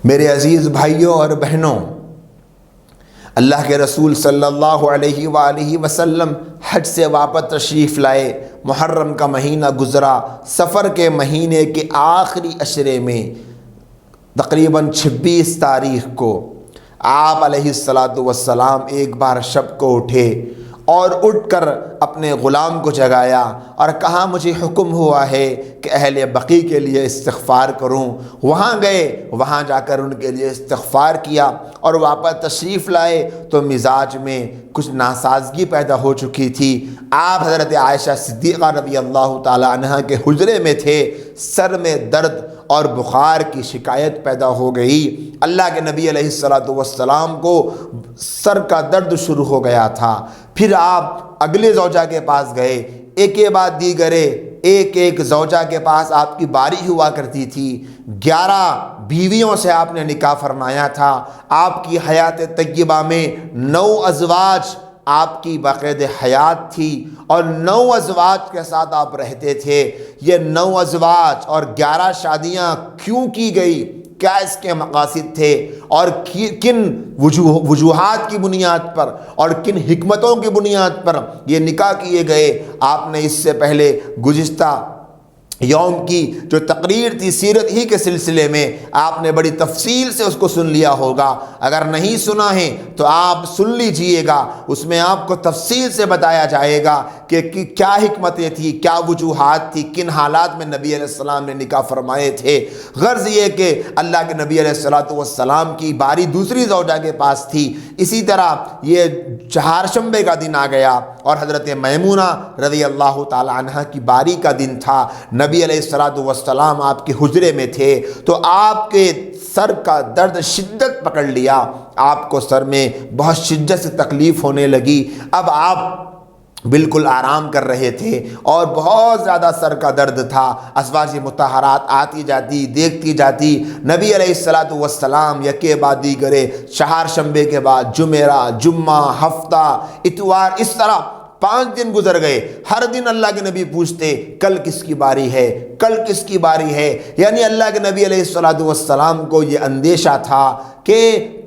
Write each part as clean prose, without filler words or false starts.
میرے عزیز بھائیوں اور بہنوں، اللہ کے رسول صلی اللہ علیہ وآلہ وسلم حج سے واپس تشریف لائے۔ محرم کا مہینہ گزرا، سفر کے مہینے کے آخری عشرے میں تقریباً 26 تاریخ کو آپ علیہ السلام ایک بار شب کو اٹھے اور اٹھ کر اپنے غلام کو جگایا اور کہا مجھے حکم ہوا ہے کہ اہل بقیع کے لیے استغفار کروں۔ وہاں گئے، وہاں جا کر ان کے لیے استغفار کیا اور واپس تشریف لائے تو مزاج میں کچھ ناسازگی پیدا ہو چکی تھی۔ آپ حضرت عائشہ صدیقہ رضی اللہ تعالی عنہ کے حجرے میں تھے، سر میں درد اور بخار کی شکایت پیدا ہو گئی۔ اللہ کے نبی علیہ السلام کو سر کا درد شروع ہو گیا تھا۔ پھر آپ اگلے زوجہ کے پاس گئے، ایک کے بعد دیگرے ایک زوجہ کے پاس آپ کی باری ہوا کرتی تھی۔ 11 بیویوں سے آپ نے نکاح فرمایا تھا۔ آپ کی حیات طیبہ میں 9 ازواج آپ کی باقاعدہ حیات تھی اور 9 ازواج کے ساتھ آپ رہتے تھے۔ یہ 9 ازواج اور 11 شادیاں کیوں کی گئی؟ کیا اس کے مقاصد تھے اور کن وجوہات کی بنیاد پر اور کن حکمتوں کی بنیاد پر یہ نکاح کیے گئے؟ آپ نے اس سے پہلے گزشتہ یوم کی جو تقریر تھی سیرت ہی کے سلسلے میں آپ نے بڑی تفصیل سے اس کو سن لیا ہوگا۔ اگر نہیں سنا ہے تو آپ سن لیجئے گا، اس میں آپ کو تفصیل سے بتایا جائے گا کہ کیا حکمتیں تھیں، کیا وجوہات تھی، کن حالات میں نبی علیہ السلام نے نکاح فرمائے تھے۔ غرض یہ کہ اللہ کے نبی علیہ السلام کی باری دوسری زوجہ کے پاس تھی۔ اسی طرح یہ چہارشنبے کا دن آ گیا اور حضرت میمونہ رضی اللہ تعالی عنہ کی باری کا دن تھا۔ نبی علیہ السلام آپ کے حجرے میں تھے تو آپ کے سر کا درد شدت پکڑ لیا، آپ کو سر میں بہت شدت سے تکلیف ہونے لگی۔ اب آپ بالکل آرام کر رہے تھے اور بہت زیادہ سر کا درد تھا۔ ازواج مطہرات آتی جاتی، دیکھتی جاتی، نبی علیہ السلام یکے بعد دیگرے، چہارشنبے کے بعد جمعرات، جمعہ، ہفتہ، اتوار، اس طرح 5 دن گزر گئے۔ ہر دن اللہ کے نبی پوچھتے کل کس کی باری ہے، کل کس کی باری ہے؟ یعنی اللہ کے نبی علیہ السلام کو یہ اندیشہ تھا کہ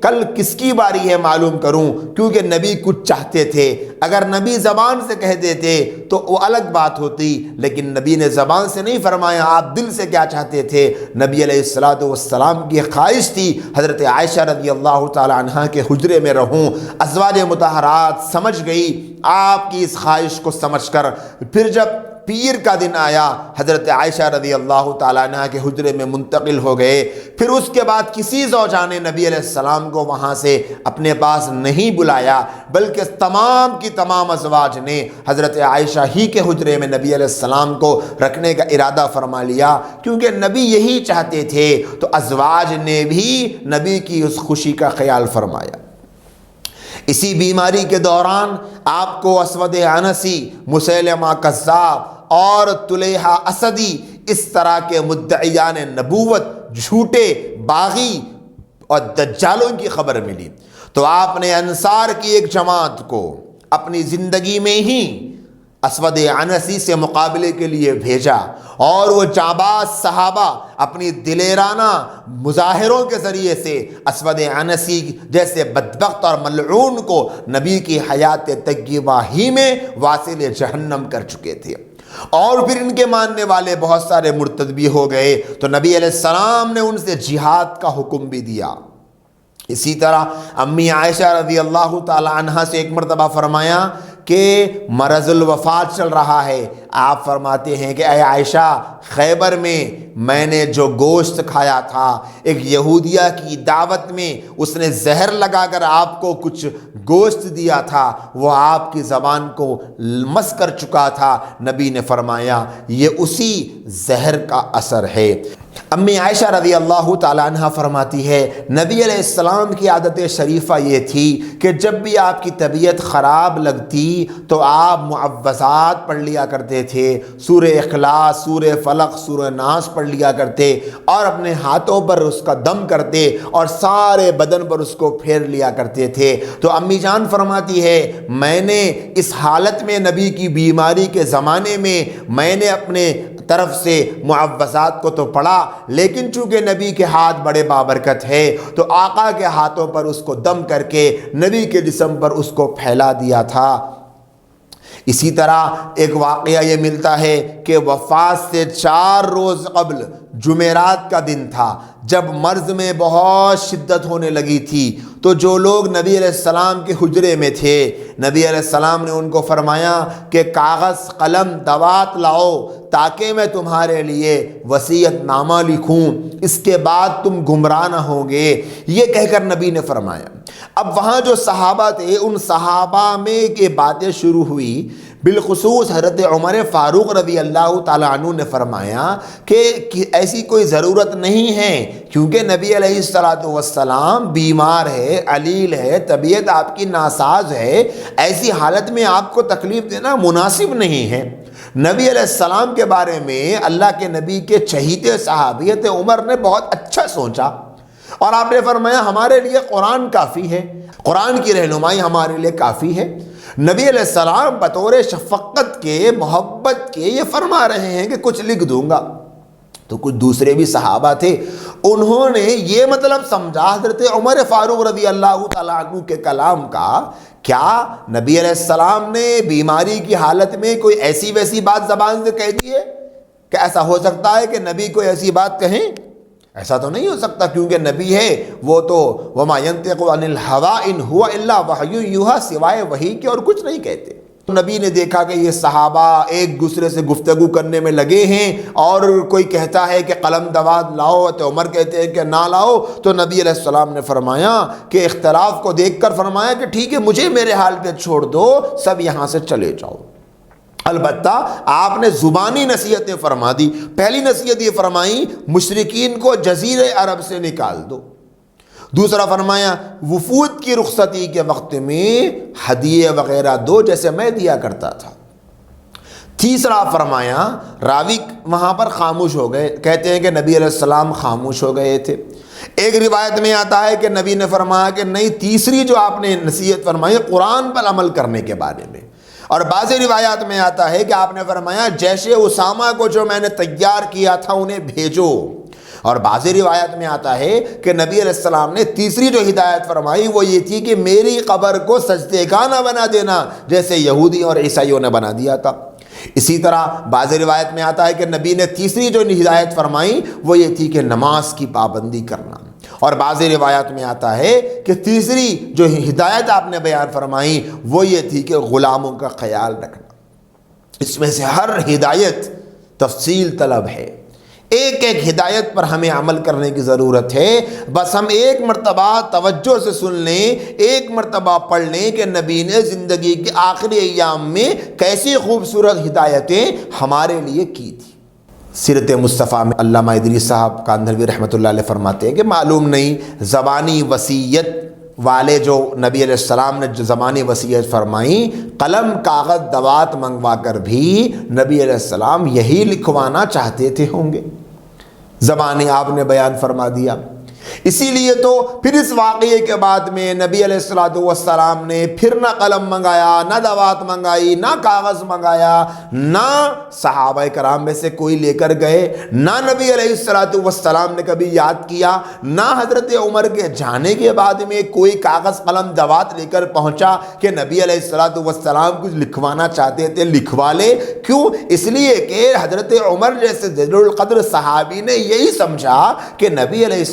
کل کس کی باری ہے معلوم کروں، کیونکہ نبی کچھ چاہتے تھے۔ اگر نبی زبان سے کہہ دیتے تو وہ الگ بات ہوتی، لیکن نبی نے زبان سے نہیں فرمایا، آپ دل سے کیا چاہتے تھے۔ نبی علیہ السلام کی خواہش تھی حضرت عائشہ رضی اللہ تعالی عنہ کے حجرے میں رہوں۔ ازواج مطہرات سمجھ گئی آپ کی اس خواہش کو سمجھ کر، پھر جب پیر کا دن آیا حضرت عائشہ رضی اللہ تعالیٰ عنہ کے حجرے میں منتقل ہو گئے۔ پھر اس کے بعد کسی زوجہ نے نبی علیہ السلام کو وہاں سے اپنے پاس نہیں بلایا، بلکہ تمام کی تمام ازواج نے حضرت عائشہ ہی کے حجرے میں نبی علیہ السلام کو رکھنے کا ارادہ فرما لیا، کیونکہ نبی یہی چاہتے تھے۔ تو ازواج نے بھی نبی کی اس خوشی کا خیال فرمایا۔ اسی بیماری کے دوران آپ کو اسود عنسی، مسیلمہ کذاب اور طلیحہ اسدی، اس طرح کے مدعیان نبوت، جھوٹے باغی اور دجالوں کی خبر ملی۔ تو آپ نے انصار کی ایک جماعت کو اپنی زندگی میں ہی اسود عنسی سے مقابلے کے لیے بھیجا، اور وہ جانباز صحابہ اپنی دلیرانہ مظاہروں کے ذریعے سے اسود عنسی جیسے بدبخت اور ملعون کو نبی کی حیات طیبہ ہی میں واصل جہنم کر چکے تھے۔ اور پھر ان کے ماننے والے بہت سارے مرتد بھی ہو گئے، تو نبی علیہ السلام نے ان سے جہاد کا حکم بھی دیا۔ اسی طرح امی عائشہ رضی اللہ تعالی عنہ سے ایک مرتبہ فرمایا کہ مرض الوفات چل رہا ہے۔ آپ فرماتے ہیں کہ اے عائشہ، خیبر میں نے جو گوشت کھایا تھا، ایک یہودیہ کی دعوت میں اس نے زہر لگا کر آپ کو کچھ گوشت دیا تھا، وہ آپ کی زبان کو مس کر چکا تھا۔ نبی نے فرمایا یہ اسی زہر کا اثر ہے۔ امی عائشہ رضی اللہ تعالیٰ عنہ فرماتی ہے نبی علیہ السلام کی عادت شریفہ یہ تھی کہ جب بھی آپ کی طبیعت خراب لگتی تو آپ معوذات پڑھ لیا کرتے تھے، سورہ اخلاص، سورہ فلق، سورہ ناس پڑھ لیا کرتے اور اپنے ہاتھوں پر اس کا دم کرتے اور سارے بدن پر اس کو پھیر لیا کرتے تھے۔ تو امی جان فرماتی ہے میں نے اس حالت میں نبی کی بیماری کے زمانے میں میں نے اپنے طرف سے معوذات کو تو پڑھا، لیکن چونکہ نبی کے ہاتھ بڑے بابرکت ہے تو آقا کے ہاتھوں پر اس کو دم کر کے نبی کے جسم پر اس کو پھیلا دیا تھا۔ اسی طرح ایک واقعہ یہ ملتا ہے کہ وفات سے 4 روز قبل جمعرات کا دن تھا، جب مرض میں بہت شدت ہونے لگی تھی، تو جو لوگ نبی علیہ السلام کے حجرے میں تھے، نبی علیہ السلام نے ان کو فرمایا کہ کاغذ قلم دوات لاؤ تاکہ میں تمہارے لیے وصیت نامہ لکھوں، اس کے بعد تم گمراہ نہ ہوگے، یہ کہہ کر نبی نے فرمایا۔ اب وہاں جو صحابہ تھے ان صحابہ میں یہ باتیں شروع ہوئی، بالخصوص حضرت عمر فاروق رضی اللہ تعالیٰ عنہ نے فرمایا کہ ایسی کوئی ضرورت نہیں ہے، کیونکہ نبی علیہ السلام بیمار ہے، علیل ہے، طبیعت آپ کی ناساز ہے، ایسی حالت میں آپ کو تکلیف دینا مناسب نہیں ہے۔ نبی علیہ السلام کے بارے میں اللہ کے نبی کے چہیتے صحابی حضرت عمر نے بہت اچھا سوچا، اور آپ نے فرمایا ہمارے لیے قرآن کافی ہے، قرآن کی رہنمائی ہمارے لیے کافی ہے۔ نبی علیہ السلام بطور شفقت کے، محبت کے یہ فرما رہے ہیں کہ کچھ لکھ دوں گا، تو کچھ دوسرے بھی صحابہ تھے، انہوں نے یہ مطلب سمجھا حضرت عمر فاروق رضی اللہ تعالیٰ عنہ کے کلام کا، کیا نبی علیہ السلام نے بیماری کی حالت میں کوئی ایسی ویسی بات زبان سے کہہ دی ہے؟ کہ ایسا ہو سکتا ہے کہ نبی کوئی ایسی بات کہیں؟ ایسا تو نہیں ہو سکتا، کیونکہ نبی ہے وہ تو وما ينطق عن الهوى ان هو الا وحی یوحی، سوائے وحی کے اور کچھ نہیں کہتے۔ نبی نے دیکھا کہ یہ صحابہ ایک دوسرے سے گفتگو کرنے میں لگے ہیں، اور کوئی کہتا ہے کہ قلم دوات لاؤ تو عمر کہتے ہیں کہ نہ لاؤ، تو نبی علیہ السلام نے فرمایا کہ اختلاف کو دیکھ کر فرمایا کہ ٹھیک ہے مجھے میرے حال پہ چھوڑ دو، سب یہاں سے چلے جاؤ۔ البتہ آپ نے زبانی نصیحتیں فرما دی۔ پہلی نصیحت یہ فرمائی مشرکین کو جزیرہ عرب سے نکال دو۔ دوسرا فرمایا وفود کی رخصتی کے وقت میں ہدیے وغیرہ دو جیسے میں دیا کرتا تھا۔ تیسرا فرمایا، راوی وہاں پر خاموش ہو گئے، کہتے ہیں کہ نبی علیہ السلام خاموش ہو گئے تھے۔ ایک روایت میں آتا ہے کہ نبی نے فرمایا کہ نہیں، تیسری جو آپ نے نصیحت فرمائی قرآن پر عمل کرنے کے بارے میں۔ اور بعض روایات میں آتا ہے کہ آپ نے فرمایا جیش اسامہ کو جو میں نے تیار کیا تھا انہیں بھیجو۔ اور بعض روایات میں آتا ہے کہ نبی علیہ السلام نے تیسری جو ہدایت فرمائی وہ یہ تھی کہ میری قبر کو سجدے گاہ نہ بنا دینا، جیسے یہودی اور عیسائیوں نے بنا دیا تھا۔ اسی طرح بعض روایت میں آتا ہے کہ نبی نے تیسری جو ہدایت فرمائی وہ یہ تھی کہ نماز کی پابندی کرنا۔ اور بعض روایات میں آتا ہے کہ تیسری جو ہدایت آپ نے بیان فرمائی وہ یہ تھی کہ غلاموں کا خیال رکھنا۔ اس میں سے ہر ہدایت تفصیل طلب ہے، ایک ایک ہدایت پر ہمیں عمل کرنے کی ضرورت ہے۔ بس ہم ایک مرتبہ توجہ سے سن لیں، ایک مرتبہ پڑھ لیں کہ نبی نے زندگی کے آخری ایام میں کیسی خوبصورت ہدایتیں ہمارے لیے کی تھی۔ سیرت مصطفیٰ میں علامہ ادریس صاحب کاندھلوی رحمۃ اللہ علیہ فرماتے ہیں کہ معلوم نہیں زبانی وصیت والے جو نبی علیہ السلام نے جو زبانی وصیت فرمائی، قلم کاغذ دوات منگوا کر بھی نبی علیہ السلام یہی لکھوانا چاہتے تھے ہوں گے، زبانی آپ نے بیان فرما دیا۔ اسی لیے تو پھر اس واقعے کے بعد میں نبی علیہ السلام نے پھر نہ قلم منگایا، نہ دوات منگائی، نہ کاغذ منگایا، نہ صحابہ کرام میں سے کوئی لے کر گئے، نہ نبی علیہ السلام نے کبھی یاد کیا، نہ حضرت عمر کے جانے کے بعد میں کوئی کاغذ قلم دوات لے کر پہنچا کہ نبی علیہ السلام کچھ لکھوانا چاہتے تھے لکھوا لے۔ کیوں؟ اس لیے کہ حضرت عمر جیسے جلیل القدر صحابی نے یہی سمجھا کہ نبی علیہ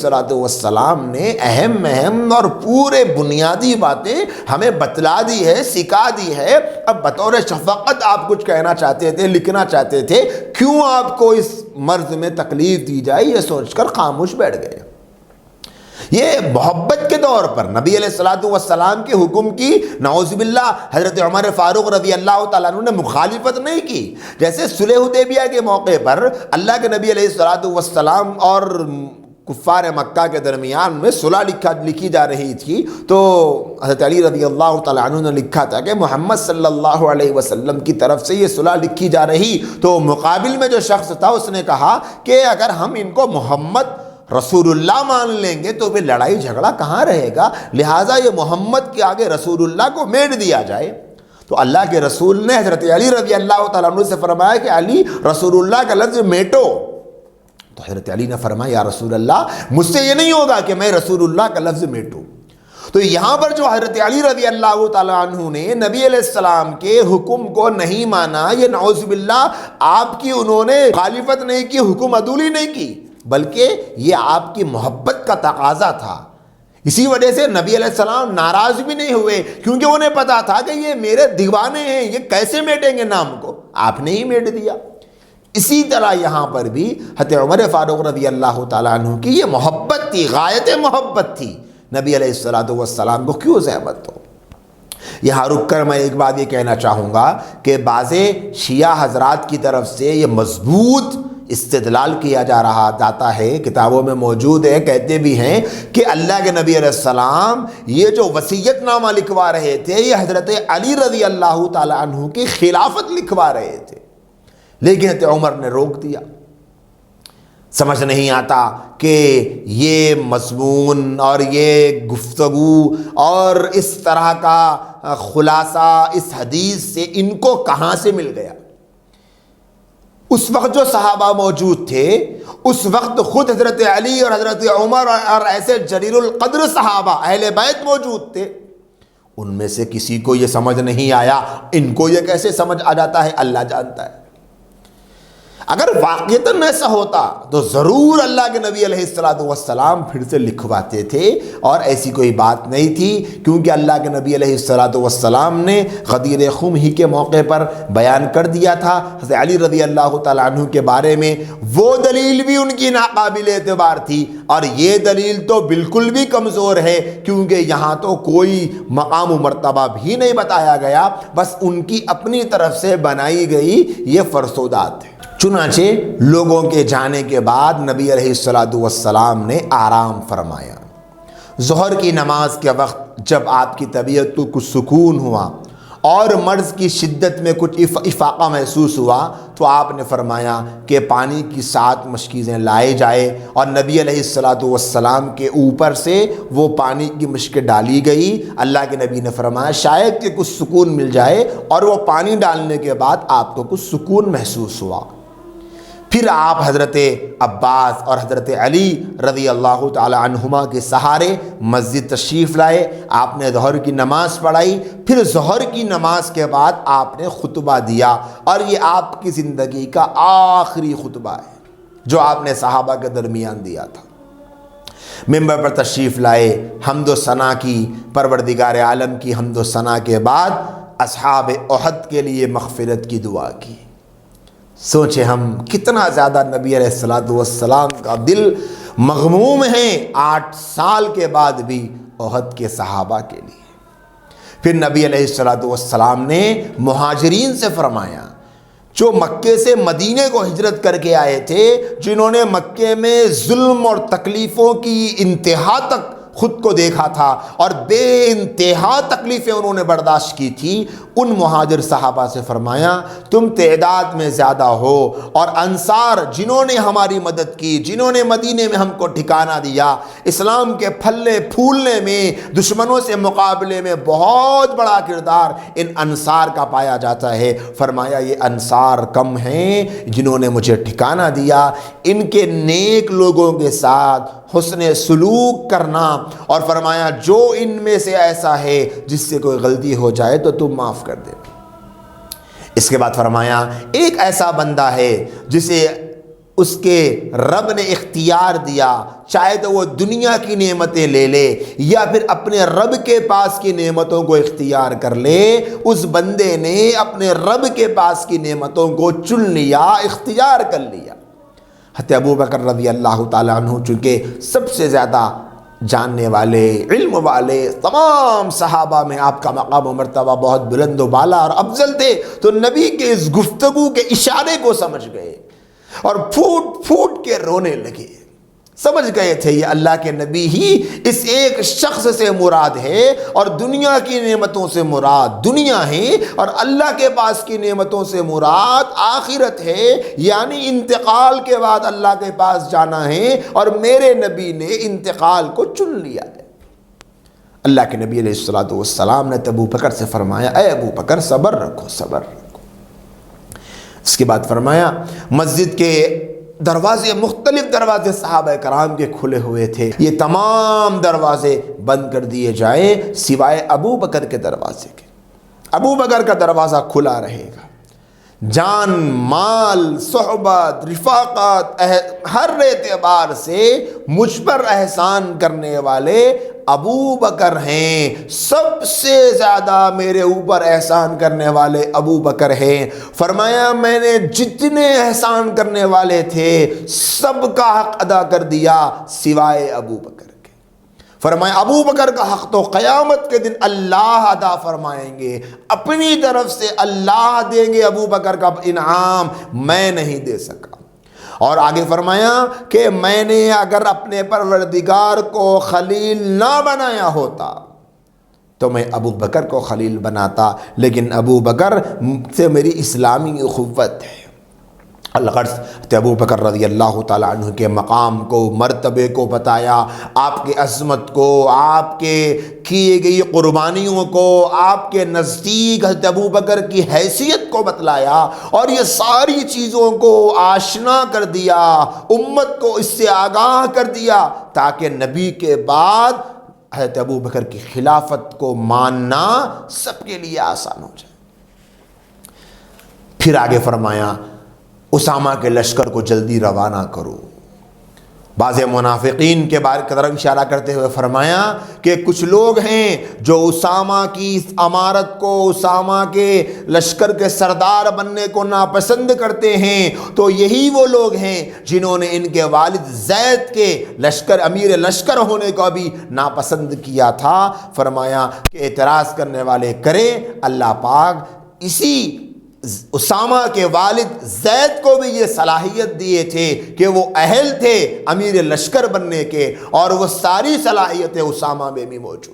السلام نے اہم اور پورے بنیادی باتیں ہمیں بتلا دی ہے، سکھا دی ہے۔ اب بطور شفقت آپ کچھ کہنا چاہتے تھے، لکھنا چاہتے تھے، کیوں آپ کو اس مرض میں تکلیف دی جائے، یہ سوچ کر خاموش بیٹھ گئے۔ یہ محبت کے طور پر نبی علیہ السلام کے حکم کی نعوذ باللہ حضرت عمر فاروق رضی اللہ تعالیٰ عنہ نے مخالفت نہیں کی۔ جیسے صلح حدیبیہ کے موقع پر اللہ کے نبی علیہ السلام اور کفار مکہ کے درمیان میں صلح لکھی جا رہی تھی، تو حضرت علی رضی اللہ تعالیٰ عنہ نے لکھا تھا کہ محمد صلی اللہ علیہ وسلم کی طرف سے یہ صلح لکھی جا رہی، تو مقابل میں جو شخص تھا اس نے کہا کہ اگر ہم ان کو محمد رسول اللہ مان لیں گے تو پھر لڑائی جھگڑا کہاں رہے گا، لہٰذا یہ محمد کے آگے رسول اللہ کو میٹ دیا جائے۔ تو اللہ کے رسول نے حضرت علی رضی اللہ تعالیٰ عنہ سے فرمایا کہ علی، رسول اللہ کا لفظ میٹو، تو حضرت علی نے فرمایا یا رسول اللہ مجھ سے یہ نہیں ہوگا کہ میں رسول اللہ کا لفظ میٹوں۔ تو یہاں پر جو حضرت علی رضی اللہ تعالیٰ عنہ نے نبی علیہ السلام کے حکم کو نہیں مانا، یہ نعوذ باللہ آپ کی انہوں نے مخالفت نہیں کی، حکم عدولی نہیں کی، بلکہ یہ آپ کی محبت کا تقاضا تھا۔ اسی وجہ سے نبی علیہ السلام ناراض بھی نہیں ہوئے، کیونکہ انہیں پتا تھا کہ یہ میرے دیوانے ہیں، یہ کیسے میٹیں گے نام کو، آپ نے ہی میٹ دیا۔ اسی طرح یہاں پر بھی حضرت عمر فاروق رضی اللہ تعالیٰ عنہ کی یہ محبت تھی، غایت محبت تھی، نبی علیہ السلام کو کیوں زحمت ہو۔ یہاں رک کر میں ایک بات یہ کہنا چاہوں گا کہ بعض شیعہ حضرات کی طرف سے یہ مضبوط استدلال کیا جاتا ہے، کتابوں میں موجود ہے، کہتے بھی ہیں کہ اللہ کے نبی علیہ السلام یہ جو وصیت نامہ لکھوا رہے تھے یہ حضرت علی رضی اللہ تعالیٰ عنہ کی خلافت لکھوا رہے تھے، لیکن حضرت عمر نے روک دیا۔ سمجھ نہیں آتا کہ یہ مضمون اور یہ گفتگو اور اس طرح کا خلاصہ اس حدیث سے ان کو کہاں سے مل گیا۔ اس وقت جو صحابہ موجود تھے، اس وقت خود حضرت علی اور حضرت عمر اور ایسے جلیل القدر صحابہ اہل بیت موجود تھے، ان میں سے کسی کو یہ سمجھ نہیں آیا، ان کو یہ کیسے سمجھ آ جاتا ہے اللہ جانتا ہے۔ اگر واقعتاً ایسا ہوتا تو ضرور اللہ کے نبی علیہ السلام پھر سے لکھواتے تھے، اور ایسی کوئی بات نہیں تھی، کیونکہ اللہ کے نبی علیہ السلام نے غدیر خم ہی کے موقع پر بیان کر دیا تھا حضرت علی رضی اللہ تعالیٰ عنہ کے بارے میں، وہ دلیل بھی ان کی ناقابل اعتبار تھی، اور یہ دلیل تو بالکل بھی کمزور ہے، کیونکہ یہاں تو کوئی مقام و مرتبہ بھی نہیں بتایا گیا، بس ان کی اپنی طرف سے بنائی گئی یہ فرسودات ہے۔ چنانچہ لوگوں کے جانے کے بعد نبی علیہ السلام نے آرام فرمایا۔ ظہر کی نماز کے وقت جب آپ کی طبیعت کو کچھ سکون ہوا اور مرض کی شدت میں کچھ افاقہ محسوس ہوا تو آپ نے فرمایا کہ پانی کی 7 مشکیزیں لائے جائے، اور نبی علیہ السلام کے اوپر سے وہ پانی کی مشک ڈالی گئی۔ اللہ کے نبی نے فرمایا شاید کہ کچھ سکون مل جائے، اور وہ پانی ڈالنے کے بعد آپ کو کچھ سکون محسوس ہوا۔ پھر آپ حضرت عباس اور حضرت علی رضی اللہ تعالی عنہما کے سہارے مسجد تشریف لائے، آپ نے ظہر کی نماز پڑھائی، پھر ظہر کی نماز کے بعد آپ نے خطبہ دیا، اور یہ آپ کی زندگی کا آخری خطبہ ہے جو آپ نے صحابہ کے درمیان دیا تھا۔ ممبر پر تشریف لائے، حمد و ثنا کی، پروردگار عالم کی حمد و ثنا کے بعد اصحاب احد کے لیے مغفرت کی دعا کی۔ سوچیں ہم کتنا زیادہ نبی علیہ السلام کا دل مغموم ہے 8 سال کے بعد بھی احد کے صحابہ کے لیے۔ پھر نبی علیہ السلام نے مہاجرین سے فرمایا جو مکے سے مدینے کو ہجرت کر کے آئے تھے، جنہوں نے مکے میں ظلم اور تکلیفوں کی انتہا تک خود کو دیکھا تھا اور بے انتہا تکلیفیں انہوں نے برداشت کی تھی، ان مہاجر صحابہ سے فرمایا تم تعداد میں زیادہ ہو، اور انصار جنہوں نے ہماری مدد کی، جنہوں نے مدینے میں ہم کو ٹھکانہ دیا، اسلام کے پھلنے پھولنے میں، دشمنوں سے مقابلے میں بہت بڑا کردار ان انصار کا پایا جاتا ہے۔ فرمایا یہ انصار کم ہیں جنہوں نے مجھے ٹھکانہ دیا، ان کے نیک لوگوں کے ساتھ حسن سلوک کرنا، اور فرمایا جو ان میں سے ایسا ہے جس سے کوئی غلطی ہو جائے تو تم معاف کر دے۔ اس کے بعد فرمایا ایک ایسا بندہ ہے جسے اس کے رب نے اختیار دیا، چاہے تو وہ دنیا کی نعمتیں لے لے یا پھر اپنے رب کے پاس کی نعمتوں کو اختیار کر لے، اس بندے نے اپنے رب کے پاس کی نعمتوں کو چن لیا، اختیار کر لیا۔ حضرت ابوبکر رضی اللہ تعالیٰ عنہ چونکہ سب سے زیادہ جاننے والے، علم والے، تمام صحابہ میں آپ کا مقام و مرتبہ بہت بلند و بالا اور افضل تھے، تو نبی کے اس گفتگو کے اشارے کو سمجھ گئے اور پھوٹ پھوٹ کے رونے لگے۔ سمجھ گئے تھے یہ اللہ کے نبی ہی اس ایک شخص سے مراد ہے، اور دنیا کی نعمتوں سے مراد دنیا ہے، اور اللہ کے پاس کی نعمتوں سے مراد آخرت ہے، یعنی انتقال کے بعد اللہ کے پاس جانا ہے، اور میرے نبی نے انتقال کو چن لیا ہے۔ اللہ کے نبی علیہ السلام نے ابو بکر سے فرمایا اے ابو بکر صبر رکھو، صبر رکھو۔ اس کے بعد فرمایا مسجد کے دروازے، مختلف دروازے صحابہ کرام کے کھلے ہوئے تھے، یہ تمام دروازے بند کر دیے جائیں سوائے ابو بکر کے دروازے کے۔ ابو بکر کا دروازہ کھلا رہے گا۔ جان، مال، صحبت، رفاقت، ہر اعتبار سے مجھ پر احسان کرنے والے ابو بکر ہیں، سب سے زیادہ میرے اوپر احسان کرنے والے ابو بکر ہیں۔ فرمایا میں نے جتنے احسان کرنے والے تھے سب کا حق ادا کر دیا سوائے ابو بکر کے۔ فرمایا ابو بکر کا حق تو قیامت کے دن اللہ ادا فرمائیں گے، اپنی طرف سے اللہ دیں گے ابو بکر کا انعام، میں نہیں دے سکا۔ اور آگے فرمایا کہ میں نے اگر اپنے پروردگار کو خلیل نہ بنایا ہوتا تو میں ابو بکر کو خلیل بناتا، لیکن ابو بکر سے میری اسلامی اخوت ہے۔ الغرض ابو بکر رضی اللہ تعالیٰ عنہ کے مقام کو، مرتبے کو بتایا، آپ کی عظمت کو، آپ کے کیے گئی قربانیوں کو، آپ کے نزدیک حضرت ابو بکر کی حیثیت کو بتلایا، اور یہ ساری چیزوں کو آشنا کر دیا، امت کو اس سے آگاہ کر دیا، تاکہ نبی کے بعد حضرت ابو بکر کی خلافت کو ماننا سب کے لیے آسان ہو جائے۔ پھر آگے فرمایا اسامہ کے لشکر کو جلدی روانہ کرو۔ بعض منافقین کے بارے کی طرف اشارہ کرتے ہوئے فرمایا کہ کچھ لوگ ہیں جو اسامہ کی اس امارت کو، اسامہ کے لشکر کے سردار بننے کو ناپسند کرتے ہیں، تو یہی وہ لوگ ہیں جنہوں نے ان کے والد زید کے لشکر، امیر لشکر ہونے کو بھی ناپسند کیا تھا۔ فرمایا کہ اعتراض کرنے والے کریں، اللہ پاک اسی اسامہ کے والد زید کو بھی یہ صلاحیت دیے تھے کہ وہ اہل تھے امیر لشکر بننے کے، اور وہ ساری صلاحیتیں اسامہ میں بھی موجود ہیں۔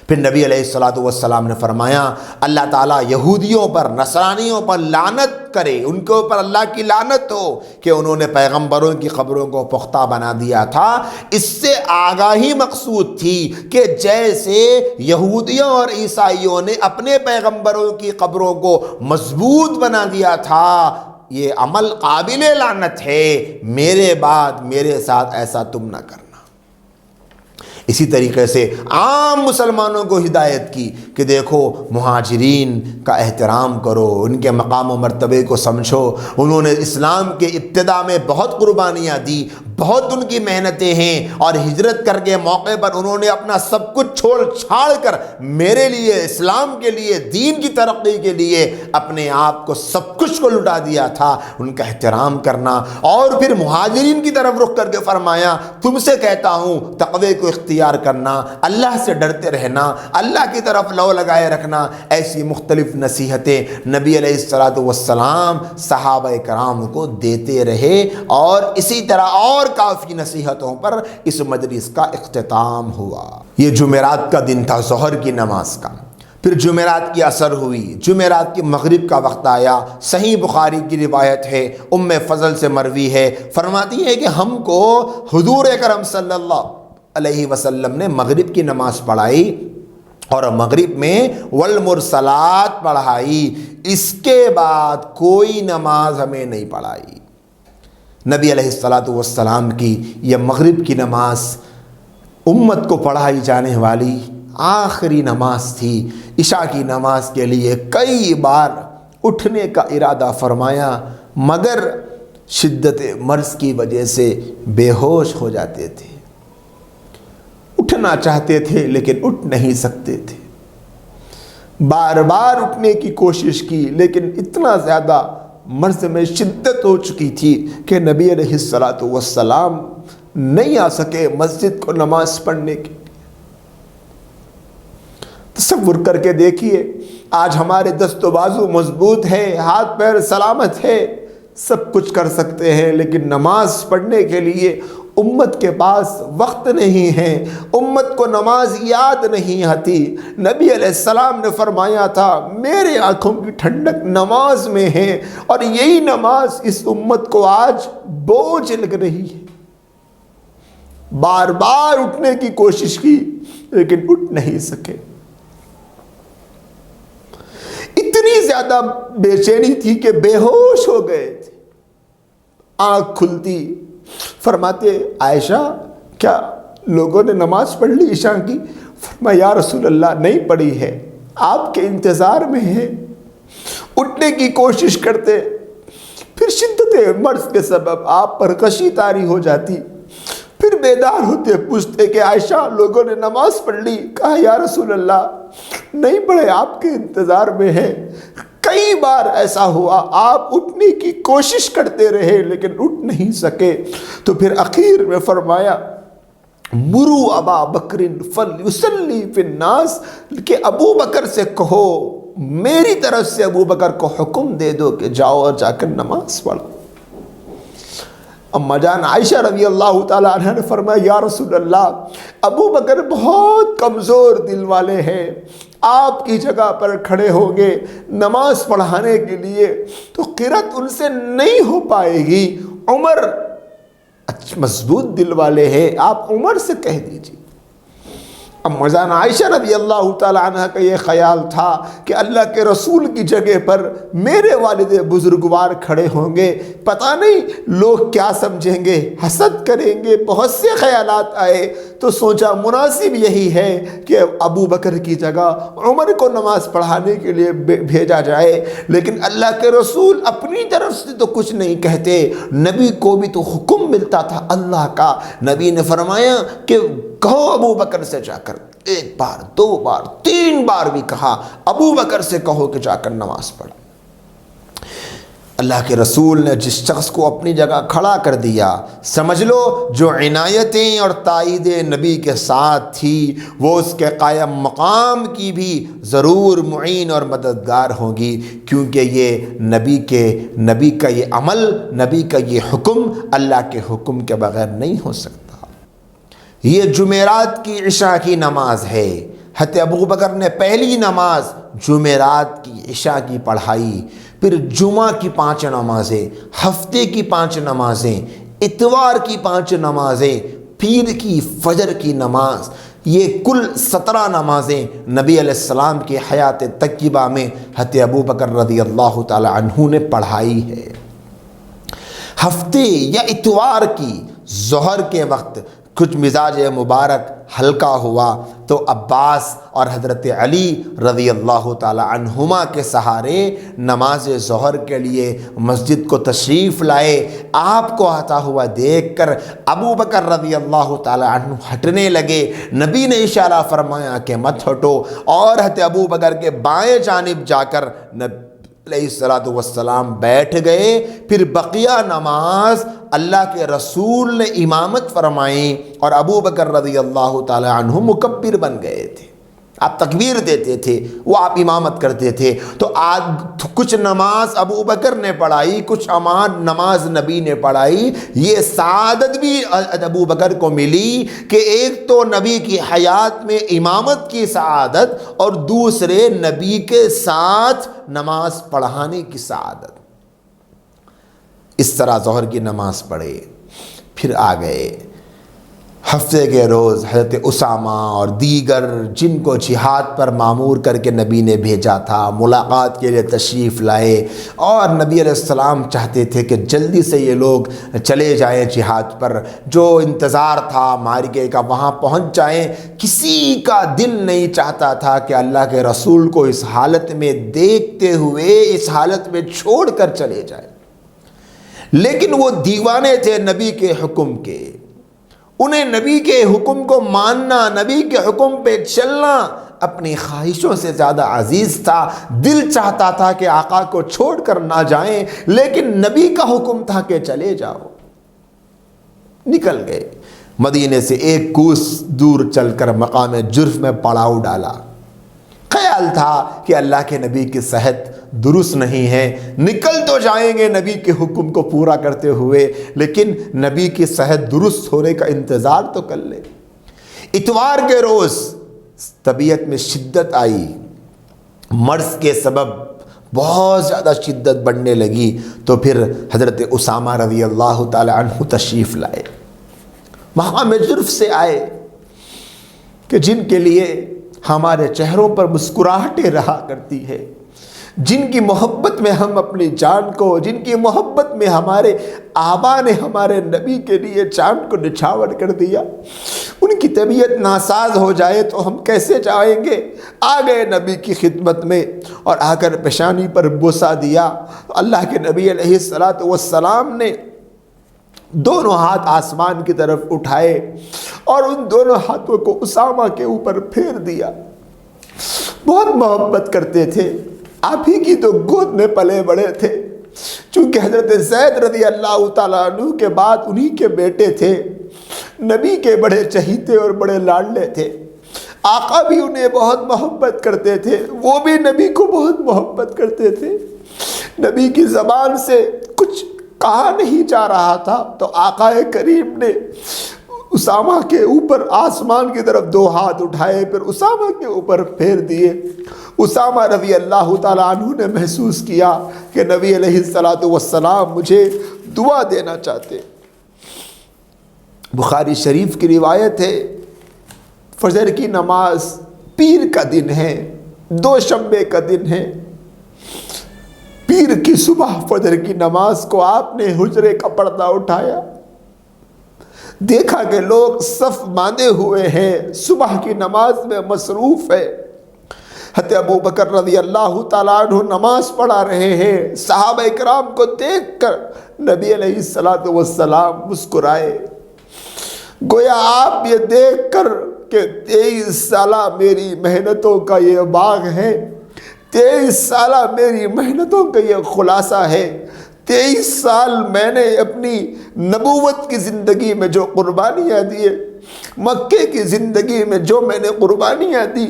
پھر نبی علیہ السلام نے فرمایا اللہ تعالیٰ یہودیوں پر، نصرانیوں پر لعنت کرے، ان کے اوپر اللہ کی لعنت ہو کہ انہوں نے پیغمبروں کی قبروں کو پختہ بنا دیا تھا۔ اس سے آگاہی مقصود تھی کہ جیسے یہودیوں اور عیسائیوں نے اپنے پیغمبروں کی قبروں کو مضبوط بنا دیا تھا، یہ عمل قابل لعنت ہے، میرے بعد میرے ساتھ ایسا تم نہ کرنا۔ اسی طریقے سے عام مسلمانوں کو ہدایت کی کہ دیکھو مہاجرین کا احترام کرو، ان کے مقام و مرتبے کو سمجھو، انہوں نے اسلام کے ابتدا میں بہت قربانیاں دی، بہت ان کی محنتیں ہیں، اور ہجرت کر کے موقع پر انہوں نے اپنا سب کچھ چھوڑ چھاڑ کر میرے لیے، اسلام کے لیے، دین کی ترقی کے لیے اپنے آپ کو، سب کچھ کو لٹا دیا تھا۔ ان کا احترام کرنا، اور پھر مہاجرین کی طرف رخ کر کے فرمایا تم سے کہتا ہوں تقوی کو اختیار کرنا، اللہ سے ڈرتے رہنا، اللہ کی طرف لو لگائے رکھنا۔ ایسی مختلف نصیحتیں نبی علیہ السلام صحابہ کرام کو دیتے رہے، اور اسی طرح اور کافی نصیحتوں پر اس مجلس کا اختتام ہوا۔ یہ جمعرات کا دن تھا، ظہر کی نماز کا۔ پھر جمعرات کی عصر ہوئی، جمعرات کی مغرب کا وقت آیا۔ صحیح بخاری کی روایت ہے، ام فضل سے مروی ہے، فرماتی ہے کہ ہم کو حضور اکرم صلی اللہ علیہ وسلم نے مغرب کی نماز پڑھائی، اور مغرب میں والمرسلات پڑھائی، اس کے بعد کوئی نماز ہمیں نہیں پڑھائی۔ نبی علیہ السلام کی یہ مغرب کی نماز امت کو پڑھائی جانے والی آخری نماز تھی۔ عشاء کی نماز کے لیے کئی بار اٹھنے کا ارادہ فرمایا، مگر شدت مرض کی وجہ سے بے ہوش ہو جاتے تھے، اٹھنا چاہتے تھے لیکن اٹھ نہیں سکتے تھے، بار بار اٹھنے کی کوشش کی، لیکن اتنا زیادہ مرض میں شدت ہو چکی تھی کہ نبی علیہ السلام نہیں آ سکے مسجد کو نماز پڑھنے کے۔ تصور کر کے دیکھیے، آج ہمارے دست و بازو مضبوط ہے، ہاتھ پیر سلامت ہے، سب کچھ کر سکتے ہیں، لیکن نماز پڑھنے کے لیے امت کے پاس وقت نہیں ہے، امت کو نماز یاد نہیں آتی۔ نبی علیہ السلام نے فرمایا تھا میرے آنکھوں کی ٹھنڈک نماز میں ہے، اور یہی نماز اس امت کو آج بوجھ لگ رہی ہے۔ بار بار اٹھنے کی کوشش کی لیکن اٹھ نہیں سکے، اتنی زیادہ بے چینی تھی کہ بے ہوش ہو گئے تھے۔ آنکھ کھلتی، فرماتے عائشہ کیا لوگوں نے نماز پڑھ لی عشاء کی؟ فرمایا یا رسول اللہ نہیں پڑھی ہے، آپ کے انتظار میں ہیں۔ اٹھنے کی کوشش کرتے، پھر شدت مرض کے سبب آپ پر غشی طاری ہو جاتی، پھر بیدار ہوتے پوچھتے کہ عائشہ لوگوں نے نماز پڑھ لی؟ کہا یا رسول اللہ نہیں پڑھے، آپ کے انتظار میں ہے۔ کئی بار ایسا ہوا آپ اٹھنے کی کوشش کرتے رہے لیکن اٹھ نہیں سکے، تو پھر اخیر میں فرمایا مرو ابا بکر فلیصلی فی الناس، کہ ابو بکر سے کہو، میری طرف سے ابو بکر کو حکم دے دو کہ جاؤ اور جا کر نماز پڑھو۔ اما جان عائشہ رضی اللہ تعالیٰ عنہ نے فرمایا یا رسول اللہ ابو بکر بہت کمزور دل والے ہیں، آپ کی جگہ پر کھڑے ہوں گے نماز پڑھانے کے لیے تو قرات ان سے نہیں ہو پائے گی، عمر مضبوط دل والے ہیں، آپ عمر سے کہہ دیجیے۔ اما جان عائشہ رضی اللہ تعالیٰ عنہ کا یہ خیال تھا کہ اللہ کے رسول کی جگہ پر میرے والد بزرگوار کھڑے ہوں گے، پتہ نہیں لوگ کیا سمجھیں گے، حسد کریں گے، بہت سے خیالات آئے، تو سوچا مناسب یہی ہے کہ ابو بکر کی جگہ عمر کو نماز پڑھانے کے لیے بھیجا جائے۔ لیکن اللہ کے رسول اپنی طرف سے تو کچھ نہیں کہتے، نبی کو بھی تو حکم ملتا تھا اللہ کا۔ نبی نے فرمایا کہ کہو ابو بکر سے جا کر، ایک بار، دو بار، تین بار بھی کہا ابو بکر سے کہو کہ جا کر نماز پڑھ۔ اللہ کے رسول نے جس شخص کو اپنی جگہ کھڑا کر دیا، سمجھ لو جو عنایتیں اور تائیدیں نبی کے ساتھ تھی وہ اس کے قائم مقام کی بھی ضرور معین اور مددگار ہوں گی، کیونکہ یہ نبی کا یہ عمل، نبی کا یہ حکم اللہ کے حکم کے بغیر نہیں ہو سکتا۔ یہ جمعرات کی عشاء کی نماز ہے، حضرت ابو بکر نے پہلی نماز جمعرات کی عشاء کی پڑھائی، پھر جمعہ کی 5 نمازیں، ہفتے کی 5 نمازیں، اتوار کی 5 نمازیں، پیر کی فجر کی نماز، یہ کل 17 نمازیں نبی علیہ السلام کی حیات طیبہ میں حضرت ابو بکر رضی اللہ تعالی عنہ نے پڑھائی ہے۔ ہفتے یا اتوار کی ظہر کے وقت کچھ مزاج مبارک ہلکا ہوا تو عباس اور حضرت علی رضی اللہ تعالی عنہما کے سہارے نماز ظہر کے لیے مسجد کو تشریف لائے۔ آپ کو آتا ہوا دیکھ کر ابو بکر رضی اللہ تعالی عنہ ہٹنے لگے، نبی نے اشارہ فرمایا کہ مت ہٹو، اور حضرت ابو بکر کے بائیں جانب جا کر علیہ السلام بیٹھ گئے۔ پھر بقیہ نماز اللہ کے رسول نے امامت فرمائی اور ابو بکر رضی اللہ تعالی عنہ مکبر بن گئے تھے، آپ تکبیر دیتے تھے، وہ آپ امامت کرتے تھے۔ تو آج کچھ نماز ابو بکر نے پڑھائی، کچھ نماز نبی نے پڑھائی۔ یہ سعادت بھی ابو بکر کو ملی کہ ایک تو نبی کی حیات میں امامت کی سعادت اور دوسرے نبی کے ساتھ نماز پڑھانے کی سعادت۔ اس طرح ظہر کی نماز پڑھے، پھر آ گئے ہفتے کے روز حضرت اسامہ اور دیگر جن کو جہاد پر مامور کر کے نبی نے بھیجا تھا، ملاقات کے لیے تشریف لائے، اور نبی علیہ السلام چاہتے تھے کہ جلدی سے یہ لوگ چلے جائیں جہاد پر، جو انتظار تھا معرکے کا وہاں پہنچ جائیں۔ کسی کا دل نہیں چاہتا تھا کہ اللہ کے رسول کو اس حالت میں دیکھتے ہوئے اس حالت میں چھوڑ کر چلے جائیں، لیکن وہ دیوانے تھے نبی کے حکم کے، انہیں نبی کے حکم کو ماننا، نبی کے حکم پہ چلنا اپنی خواہشوں سے زیادہ عزیز تھا۔ دل چاہتا تھا کہ آقا کو چھوڑ کر نہ جائیں، لیکن نبی کا حکم تھا کہ چلے جاؤ۔ نکل گئے، مدینے سے ایک کوس دور چل کر مقام جرف میں پڑاؤ ڈالا۔ خیال تھا کہ اللہ کے نبی کی صحت درست نہیں ہے، نکل تو جائیں گے نبی کے حکم کو پورا کرتے ہوئے، لیکن نبی کی صحت درست ہونے کا انتظار تو کر لے۔ اتوار کے روز طبیعت میں شدت آئی، مرض کے سبب بہت زیادہ شدت بڑھنے لگی، تو پھر حضرت اسامہ رضی اللہ تعالی عنہ تشریف لائے، مقام جرف سے آئے کہ جن کے لیے ہمارے چہروں پر مسکراہٹیں رہا کرتی ہے، جن کی محبت میں ہم اپنی جان کو، جن کی محبت میں ہمارے آبا نے ہمارے نبی کے لیے جان کو نچھاور کر دیا، ان کی طبیعت ناساز ہو جائے تو ہم کیسے جائیں گے؟ آ گئے نبی کی خدمت میں اور آ کر پیشانی پر بوسہ دیا۔ اللہ کے نبی علیہ السلام نے دونوں ہاتھ آسمان کی طرف اٹھائے اور ان دونوں ہاتھوں کو اسامہ کے اوپر پھیر دیا۔ بہت محبت کرتے تھے، آپ ہی کی تو گود میں پلے بڑے تھے، چونکہ حضرت زید رضی اللہ تعالیٰ عنہ کے بعد انہی کے بیٹے تھے، نبی کے بڑے چہیتے اور بڑے لاڈلے تھے۔ آقا بھی انہیں بہت محبت کرتے تھے، وہ بھی نبی کو بہت محبت کرتے تھے۔ نبی کی زبان سے کچھ کہا نہیں جا رہا تھا تو آقا کریم نے اسامہ کے اوپر آسمان کی طرف دو ہاتھ اٹھائے، پھر اسامہ کے اوپر پھیر دیے۔ اسامہ رضی اللہ تعالیٰ عنہ نے محسوس کیا کہ نبی علیہ السلام مجھے دعا دینا چاہتے۔ بخاری شریف کی روایت ہے، فجر کی نماز پیر کا دن ہے، دوشنبے کا دن ہے، پیر کی صبح فجر کی نماز کو آپ نے حجرے کا پردہ اٹھایا، دیکھا کہ لوگ صف باندھے ہوئے ہیں، صبح کی نماز میں مصروف ہے۔ حضرت ابو بکر رضی اللہ تعالیٰ عنہ نماز پڑھا رہے ہیں، صحابہ اکرام کو دیکھ کر نبی علیہ السلام مسکرائے، گویا آپ یہ دیکھ کر کہ 23 سالہ میری محنتوں کا یہ باغ ہے، 23 سالہ میری محنتوں کا یہ خلاصہ ہے، 23 سال میں نے اپنی نبوت کی زندگی میں جو قربانیاں دیے، مکے کی زندگی میں جو میں نے قربانیاں دی،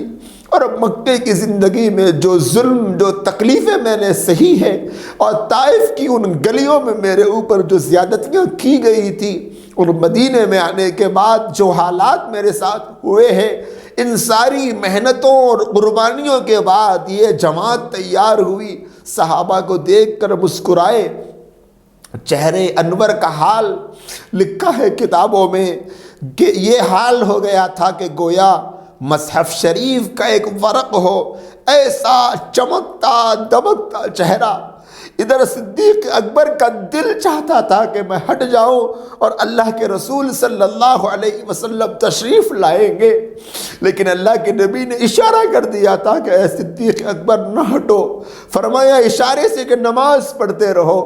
اور اب مکے کی زندگی میں جو ظلم، جو تکلیفیں میں نے سہی ہے، اور طائف کی ان گلیوں میں میرے اوپر جو زیادتیاں کی گئی تھی، اور مدینے میں آنے کے بعد جو حالات میرے ساتھ ہوئے ہیں، ان ساری محنتوں اور قربانیوں کے بعد یہ جماعت تیار ہوئی۔ صحابہ کو دیکھ کر مسکرائے۔ چہرے انور کا حال لکھا ہے کتابوں میں کہ یہ حال ہو گیا تھا کہ گویا مصحف شریف کا ایک ورق ہو، ایسا چمکتا دمکتا چہرہ۔ ادھر صدیق اکبر کا دل چاہتا تھا کہ میں ہٹ جاؤں اور اللہ کے رسول صلی اللہ علیہ وسلم تشریف لائیں گے، لیکن اللہ کے نبی نے اشارہ کر دیا تھا کہ اے صدیق اکبر نہ ہٹو، فرمایا اشارے سے کہ نماز پڑھتے رہو۔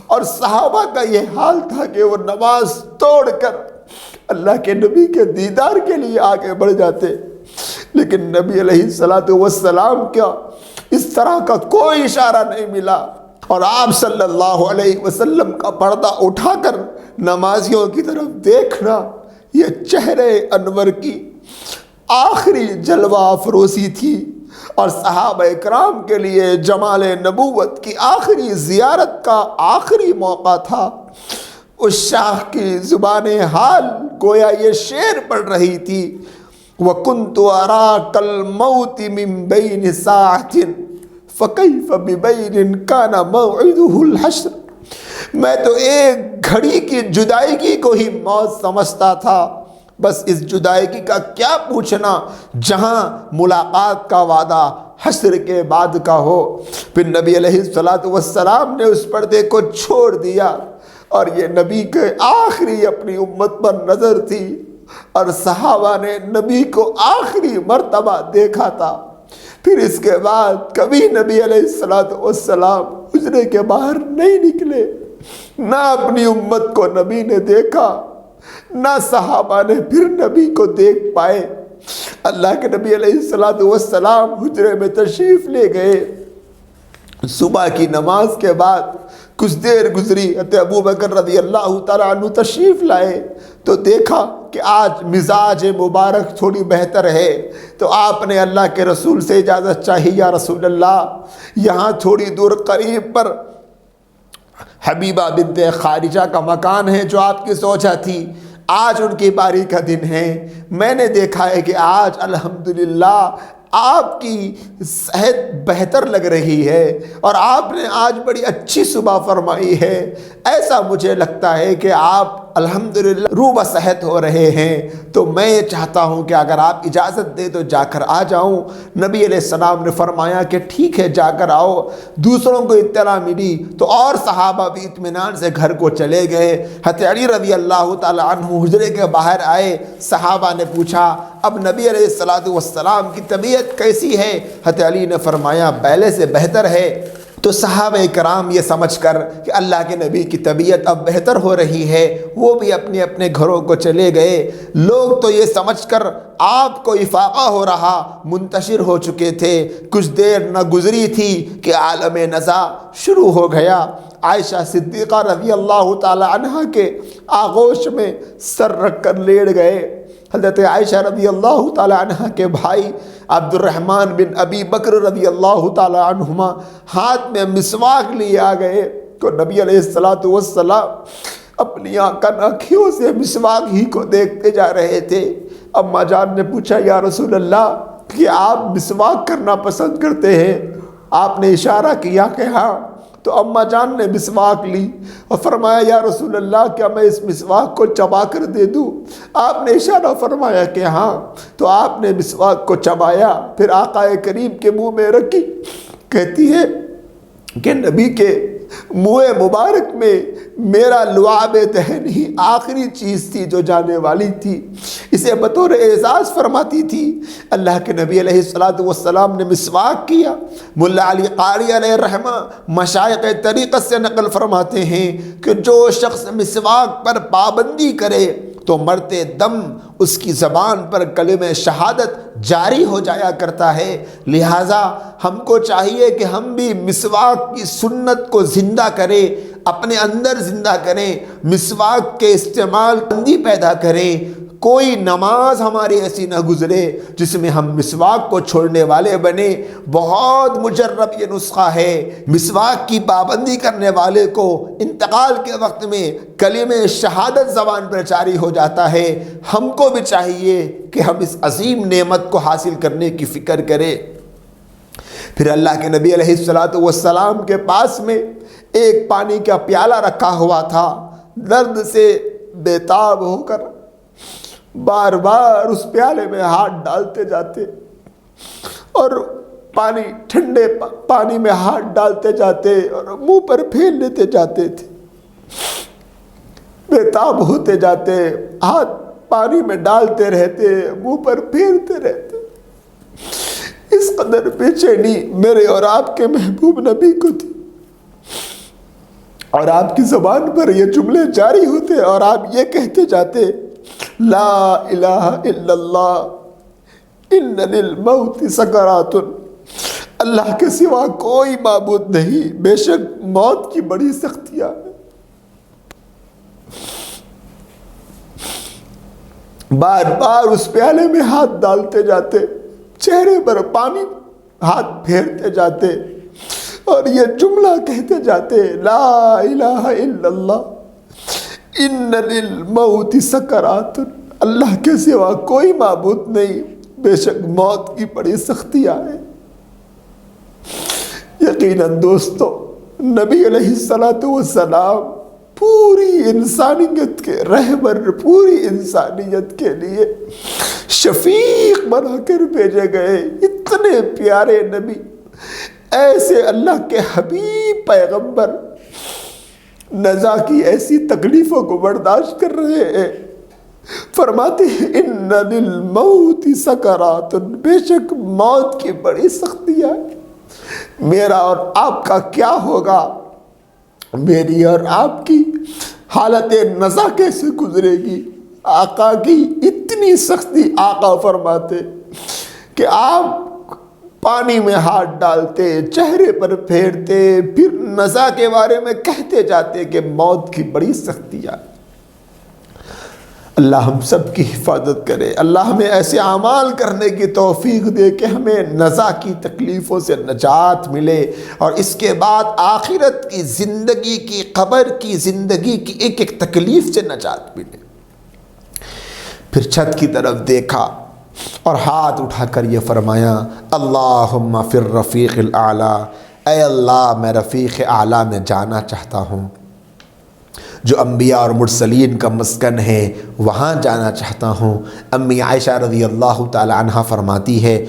اور صحابہ کا یہ حال تھا کہ وہ نماز توڑ کر اللہ کے نبی کے دیدار کے لیے آگے بڑھ جاتے، لیکن نبی علیہ السلام کیا اس طرح کا کوئی اشارہ نہیں ملا، اور آپ صلی اللہ علیہ وسلم کا پردہ اٹھا کر نمازیوں کی طرف دیکھنا یہ چہرے انور کی آخری جلوہ افروزی تھی، اور صحابہ اکرام کے لیے جمال نبوت کی آخری زیارت کا آخری موقع تھا۔ اس شاخ کی زبان حال گویا یہ شعر پڑھ رہی تھی، وَكُنْتُ أَرَاكَ الْمَوْتِ مِنْ بَيْنِ سَاعَةٍ فَكَيْفَ بِبَيْنٍ كَانَ مَوْعِدُهُ الْحَشْرِ، میں تو ایک گھڑی کی جدائیگی کو ہی موت سمجھتا تھا، بس اس جدائیگی کا کیا پوچھنا جہاں ملاقات کا وعدہ حشر کے بعد کا ہو۔ پھر نبی علیہ السلام نے اس پردے کو چھوڑ دیا، اور یہ نبی کے آخری اپنی امت پر نظر تھی، اور صحابہ نے نبی کو آخری مرتبہ دیکھا تھا۔ پھر اس کے بعد کبھی نبی علیہ السلام حجرے کے باہر نہیں نکلے، نہ اپنی امت کو نبی نے دیکھا، نہ صحابہ نے پھر نبی کو دیکھ پائے۔ اللہ کے نبی علیہ السلام حجرے میں تشریف لے گئے۔ صبح کی نماز کے بعد کچھ دیر گزری، حضرت ابو بکر رضی اللہ تعالیٰ عنہ تشریف لائے تو دیکھا کہ آج مزاج مبارک تھوڑی بہتر ہے، تو آپ نے اللہ کے رسول سے اجازت چاہی، یا رسول اللہ یہاں تھوڑی دور قریب پر حبیبہ بنت خارجہ کا مکان ہے جو آپ کی زوجہ تھی، آج ان کی باری کا دن ہے، میں نے دیکھا ہے کہ آج الحمدللہ آپ کی صحت بہتر لگ رہی ہے، اور آپ نے آج بڑی اچھی صبح فرمائی ہے، ایسا مجھے لگتا ہے کہ آپ الحمدللہ روح صحت ہو رہے ہیں، تو میں یہ چاہتا ہوں کہ اگر آپ اجازت دیں تو جا کر آ جاؤں۔ نبی علیہ السلام نے فرمایا کہ ٹھیک ہے جا کر آؤ۔ دوسروں کو اطلاع ملی تو اور صحابہ بھی اطمینان سے گھر کو چلے گئے۔ حضرت علی رضی اللہ تعالی عنہ حجرے کے باہر آئے، صحابہ نے پوچھا اب نبی علیہ السلام کی طبیعت کیسی ہے؟ حضرت علی نے فرمایا پہلے سے بہتر ہے۔ تو صحابہ کرام یہ سمجھ کر کہ اللہ کے نبی کی طبیعت اب بہتر ہو رہی ہے، وہ بھی اپنے اپنے گھروں کو چلے گئے۔ لوگ تو یہ سمجھ کر آپ کو افاقہ ہو رہا منتشر ہو چکے تھے۔ کچھ دیر نہ گزری تھی کہ عالم نزا شروع ہو گیا۔ عائشہ صدیقہ رضی اللہ تعالی عنہ کے آغوش میں سر رکھ کر لیٹ گئے۔ حضرت عائشہ رضی اللہ تعالی عنہ کے بھائی عبد الرحمن بن ابی بکر رضی اللہ تعالی عنہما ہاتھ میں مسواک لیے آ گئے تو نبی علیہ السلام اپنی آنکھوں سے مسواک ہی کو دیکھتے جا رہے تھے۔ اماں جان نے پوچھا یا رسول اللہ کہ آپ مسواک کرنا پسند کرتے ہیں؟ آپ نے اشارہ کیا کہ ہاں۔ تو اماں جان نے مسواک لی اور فرمایا یا رسول اللہ کیا میں اس مسواک کو چبا کر دے دوں؟ آپ نے اشارہ فرمایا کہ ہاں۔ تو آپ نے مسواک کو چبایا، پھر آقا کریم کے منہ میں رکھی۔ کہتی ہے کہ نبی کے منہ مبارک میں میرا لعاب دہن ہی آخری چیز تھی جو جانے والی تھی۔ اسے بطور اعزاز فرماتی تھی۔ اللہ کے نبی علیہ السلام نے مسواک کیا۔ ملا علی قاری علیہ الرحمہ مشائخ طریقت سے نقل فرماتے ہیں کہ جو شخص مسواک پر پابندی کرے تو مرتے دم اس کی زبان پر کلمہ شہادت جاری ہو جایا کرتا ہے۔ لہٰذا ہم کو چاہیے کہ ہم بھی مسواک کی سنت کو زندہ کریں، اپنے اندر زندہ کریں، مسواک کے استعمال بندی پیدا کریں۔ کوئی نماز ہماری ایسی نہ گزرے جس میں ہم مسواک کو چھوڑنے والے بنے۔ بہت مجرب یہ نسخہ ہے۔ مسواک کی پابندی کرنے والے کو انتقال کے وقت میں کلمہ شہادت زبان پر جاری ہو جاتا ہے۔ ہم کو بھی چاہیے کہ ہم اس عظیم نعمت کو حاصل کرنے کی فکر کریں۔ پھر اللہ کے نبی علیہ السلام کے پاس میں ایک پانی کا پیالہ رکھا ہوا تھا۔ درد سے بیتاب ہو کر بار بار اس پیالے میں ہاتھ ڈالتے جاتے اور ٹھنڈے پانی میں ہاتھ ڈالتے جاتے اور منہ پر پھیر لیتے جاتے تھے۔ بیتاب ہوتے جاتے، ہاتھ پانی میں ڈالتے رہتے، منہ پر پھیرتے رہتے۔ اس قدر بے چینی میرے اور آپ کے محبوب نبی کو تھی، اور آپ کی زبان پر یہ جملے جاری ہوتے اور آپ یہ کہتے جاتے لا الہ الا اللہ ان للموت سکرات، اللہ کے سوا کوئی معبود نہیں، بے شک موت کی بڑی سختیاں ہیں۔ بار بار اس پیالے میں ہاتھ ڈالتے جاتے، چہرے پر پانی ہاتھ پھیرتے جاتے اور یہ جملہ کہتے جاتے لا الہ الا اللہ ان للموت سکرات، اللہ کے سوا کوئی معبود نہیں، بے شک موت کی بڑی سختیاں ہیں۔ یقیناً دوستو، نبی علیہ السلام پوری انسانیت کے رہبر، پوری انسانیت کے لیے شفیق بنا کر بھیجے گئے۔ اتنے پیارے نبی، ایسے اللہ کے حبیب پیغمبر نزا کی ایسی تکلیفوں کو برداشت کر رہے ہیں۔ فرماتے ہیں ان للموت سکرات، بے شک موت کی بڑی سختیاں ہیں۔ میرا اور آپ کا کیا ہوگا؟ میری اور آپ کی حالت نزا کیسے گزرے گی؟ آقا کی اتنی سختی، آقا فرماتے کہ آپ پانی میں ہاتھ ڈالتے، چہرے پر پھیرتے، پھر نزا کے بارے میں کہتے جاتے کہ موت کی بڑی سختیاں۔ اللہ ہم سب کی حفاظت کرے، اللہ ہمیں ایسے اعمال کرنے کی توفیق دے کہ ہمیں نزا کی تکلیفوں سے نجات ملے، اور اس کے بعد آخرت کی زندگی کی، قبر کی زندگی کی ایک ایک تکلیف سے نجات ملے۔ پھر چھت کی طرف دیکھا اور ہاتھ اٹھا کر یہ فرمایا اللہم فی الرفیق الاعلی، اے اللہ میں رفیق اعلیٰ میں جانا چاہتا ہوں۔ جو انبیاء اور مرسلین کا مسکن ہے وہاں جانا چاہتا ہوں۔ امی عائشہ رضی اللہ تعالی عنہ فرماتی ہے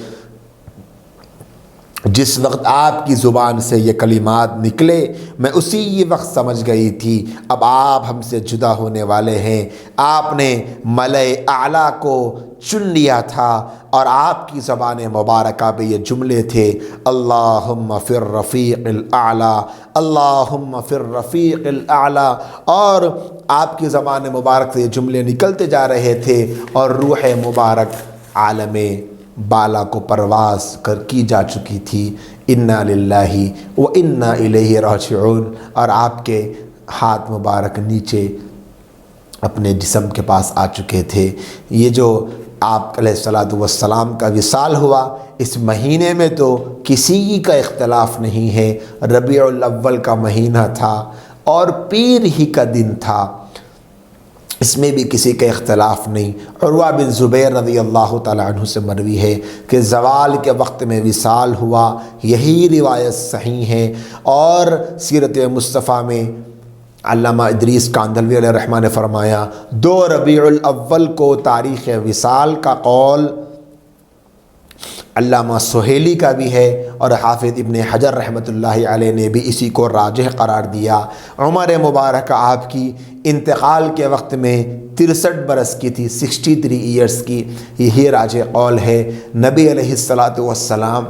جس وقت آپ کی زبان سے یہ کلمات نکلے میں اسی وقت سمجھ گئی تھی اب آپ ہم سے جدا ہونے والے ہیں۔ آپ نے ملائے اعلیٰ کو چن لیا تھا اور آپ کی زبان مبارکہ پہ یہ جملے تھے، اللہم فی الرفیق الاعلیٰ، اللہم فی الرفیق الاعلیٰ، اور آپ کی زبان مبارک سے یہ جملے نکلتے جا رہے تھے اور روح مبارک عالم بالا کو پرواز کی جا چکی تھی، انا للہ و انا الیہ راجعون، اور آپ کے ہاتھ مبارک نیچے اپنے جسم کے پاس آ چکے تھے۔ یہ جو آپ علیہ الصلوۃ والسلام کا وصال ہوا اس مہینے میں تو کسی کا اختلاف نہیں ہے، ربیع الاول کا مہینہ تھا اور پیر ہی کا دن تھا، اس میں بھی کسی کا اختلاف نہیں۔ عروہ بن زبیر رضی اللہ تعالی عنہ سے مروی ہے کہ زوال کے وقت میں وصال ہوا، یہی روایت صحیح ہے، اور سیرت مصطفیٰ میں علامہ ادریس کاندھلوی علیہ الرحمہ نے فرمایا 2 ربیع الاول کو تاریخ وصال کا قول علامہ سہیلی کا بھی ہے، اور حافظ ابن حجر رحمۃ اللہ علیہ نے بھی اسی کو راجح قرار دیا۔ عمر مبارکہ آپ کی انتقال کے وقت میں 63 برس کی تھی، 63 ایئرس کی، یہی راجح قول ہے۔ نبی علیہ الصلوۃ والسلام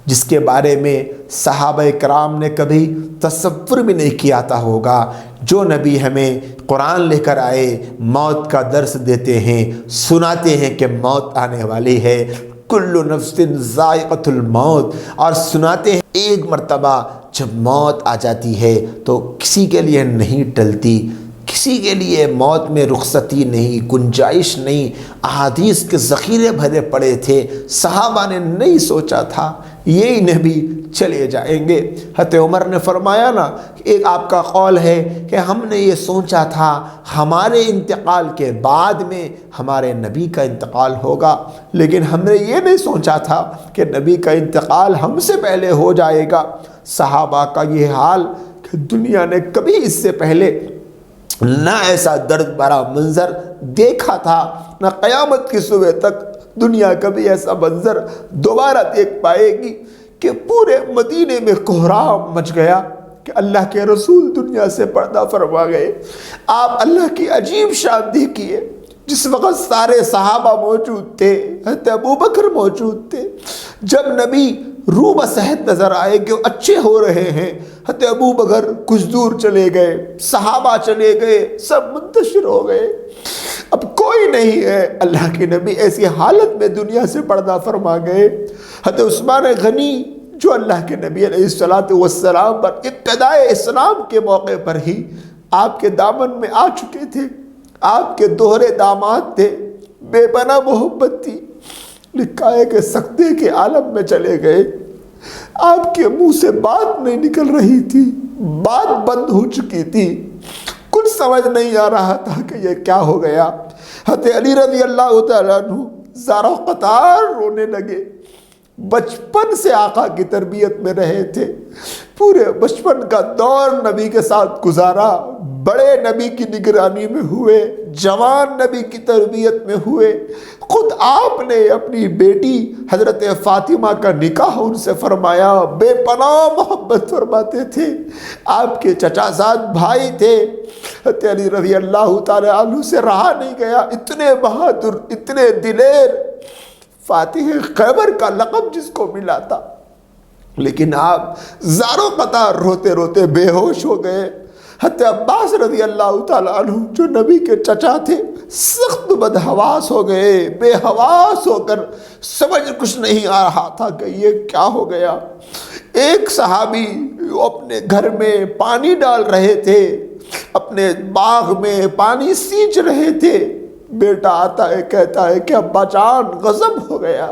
جس کے بارے میں صحابہ کرام نے کبھی تصور بھی نہیں کیا تھا ہوگا، جو نبی ہمیں قرآن لے کر آئے، موت کا درس دیتے ہیں، سناتے ہیں کہ موت آنے والی ہے، کل نفس ذائقۃ الموت، اور سناتے ہیں ایک مرتبہ جب موت آ جاتی ہے تو کسی کے لیے نہیں ٹلتی، کسی کے لیے موت میں رخصتی نہیں، گنجائش نہیں، احادیث کے ذخیرے بھرے پڑے تھے، صحابہ نے نہیں سوچا تھا یہی نبی چلے جائیں گے۔ حضرت عمر نے فرمایا نا، ایک آپ کا قول ہے کہ ہم نے یہ سوچا تھا ہمارے انتقال کے بعد میں ہمارے نبی کا انتقال ہوگا، لیکن ہم نے یہ نہیں سوچا تھا کہ نبی کا انتقال ہم سے پہلے ہو جائے گا۔ صحابہ کا یہ حال کہ دنیا نے کبھی اس سے پہلے نہ ایسا درد بھرا منظر دیکھا تھا، نہ قیامت کی صبح تک دنیا کبھی ایسا منظر دوبارہ دیکھ پائے گی کہ پورے مدینے میں کوہرام مچ گیا کہ اللہ کے رسول دنیا سے پردہ فرما گئے۔ آپ اللہ کی عجیب شان دیکھیے، جس وقت سارے صحابہ موجود تھے، حضرت ابوبکر موجود تھے، جب نبی روبہ صحت نظر آئے کہ وہ اچھے ہو رہے ہیں، حضرت ابوبکر کچھ دور چلے گئے، صحابہ چلے گئے، سب منتشر ہو گئے، اب کوئی نہیں ہے۔ اللہ کے نبی ایسی حالت میں دنیا سے پردہ فرما گئے۔ حضرت عثمان غنی جو اللہ کے نبی علیہ الصلوۃ والسلام پر ابتدائے اسلام کے موقع پر ہی آپ کے دامن میں آ چکے تھے، آپ کے دوہرے داماد تھے، بے پناہ محبت تھی، لکھا ہے کہ سکتے کے عالم میں چلے گئے، آپ کے منہ سے بات نہیں نکل رہی تھی، بات بند ہو چکی تھی، کچھ سمجھ نہیں آ رہا تھا کہ یہ کیا ہو گیا۔ حضرت علی رضی اللہ تعالیٰ عنہ زار و قطار رونے لگے، بچپن سے آقا کی تربیت میں رہے تھے، پورے بچپن کا دور نبی کے ساتھ گزارا، بڑے نبی کی نگرانی میں ہوئے، جوان نبی کی تربیت میں ہوئے، خود آپ نے اپنی بیٹی حضرت فاطمہ کا نکاح ان سے فرمایا، بے پناہ محبت فرماتے تھے، آپ کے چچا زاد بھائی تھے۔ حضرت علی رضی اللہ تعالی عنہ سے رہا نہیں گیا، اتنے بہادر، اتنے دلیر، فاتح خیبر کا لقب جس کو ملا تھا، لیکن آپ زاروں قطار روتے روتے بے ہوش ہو گئے۔ حضرت عباس رضی اللہ تعالیٰ عنہ جو نبی کے چچا تھے سخت بدحواس ہو گئے، بے حواس ہو کر سمجھ کچھ نہیں آ رہا تھا کہ یہ کیا ہو گیا۔ ایک صحابی اپنے گھر میں پانی ڈال رہے تھے، اپنے باغ میں پانی سینچ رہے تھے، بیٹا آتا ہے کہتا ہے کہ ابا جان غضب ہو گیا،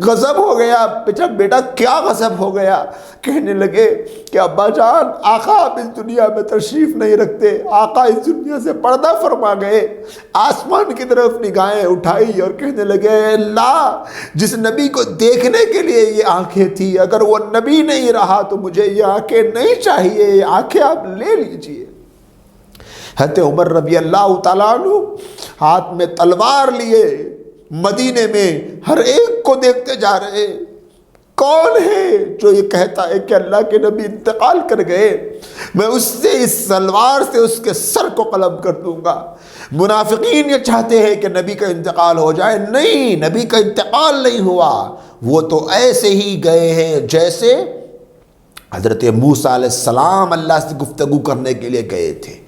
غضب ہو گیا۔ بیٹا کیا غضب ہو گیا؟ کہنے لگے کہ ابا جان آقا اب اس دنیا میں تشریف نہیں رکھتے، آقا اس دنیا سے پردہ فرما گئے۔ آسمان کی طرف نگاہیں اٹھائی اور کہنے لگے اللہ، جس نبی کو دیکھنے کے لیے یہ آنکھیں تھی، اگر وہ نبی نہیں رہا تو مجھے یہ آنکھیں نہیں چاہیے، یہ آنکھیں آپ لے لیجئے۔ حضرت عمر رضی اللہ تعالیٰ عنہ ہاتھ میں تلوار لیے مدینے میں ہر ایک کو دیکھتے جا رہے، کون ہے جو یہ کہتا ہے کہ اللہ کے نبی انتقال کر گئے، میں اس تلوار سے اس کے سر کو قلم کر دوں گا۔ منافقین یہ چاہتے ہیں کہ نبی کا انتقال ہو جائے، نہیں، نبی کا انتقال نہیں ہوا، وہ تو ایسے ہی گئے ہیں جیسے حضرت موسیٰ علیہ السلام اللہ سے گفتگو کرنے کے لیے گئے تھے،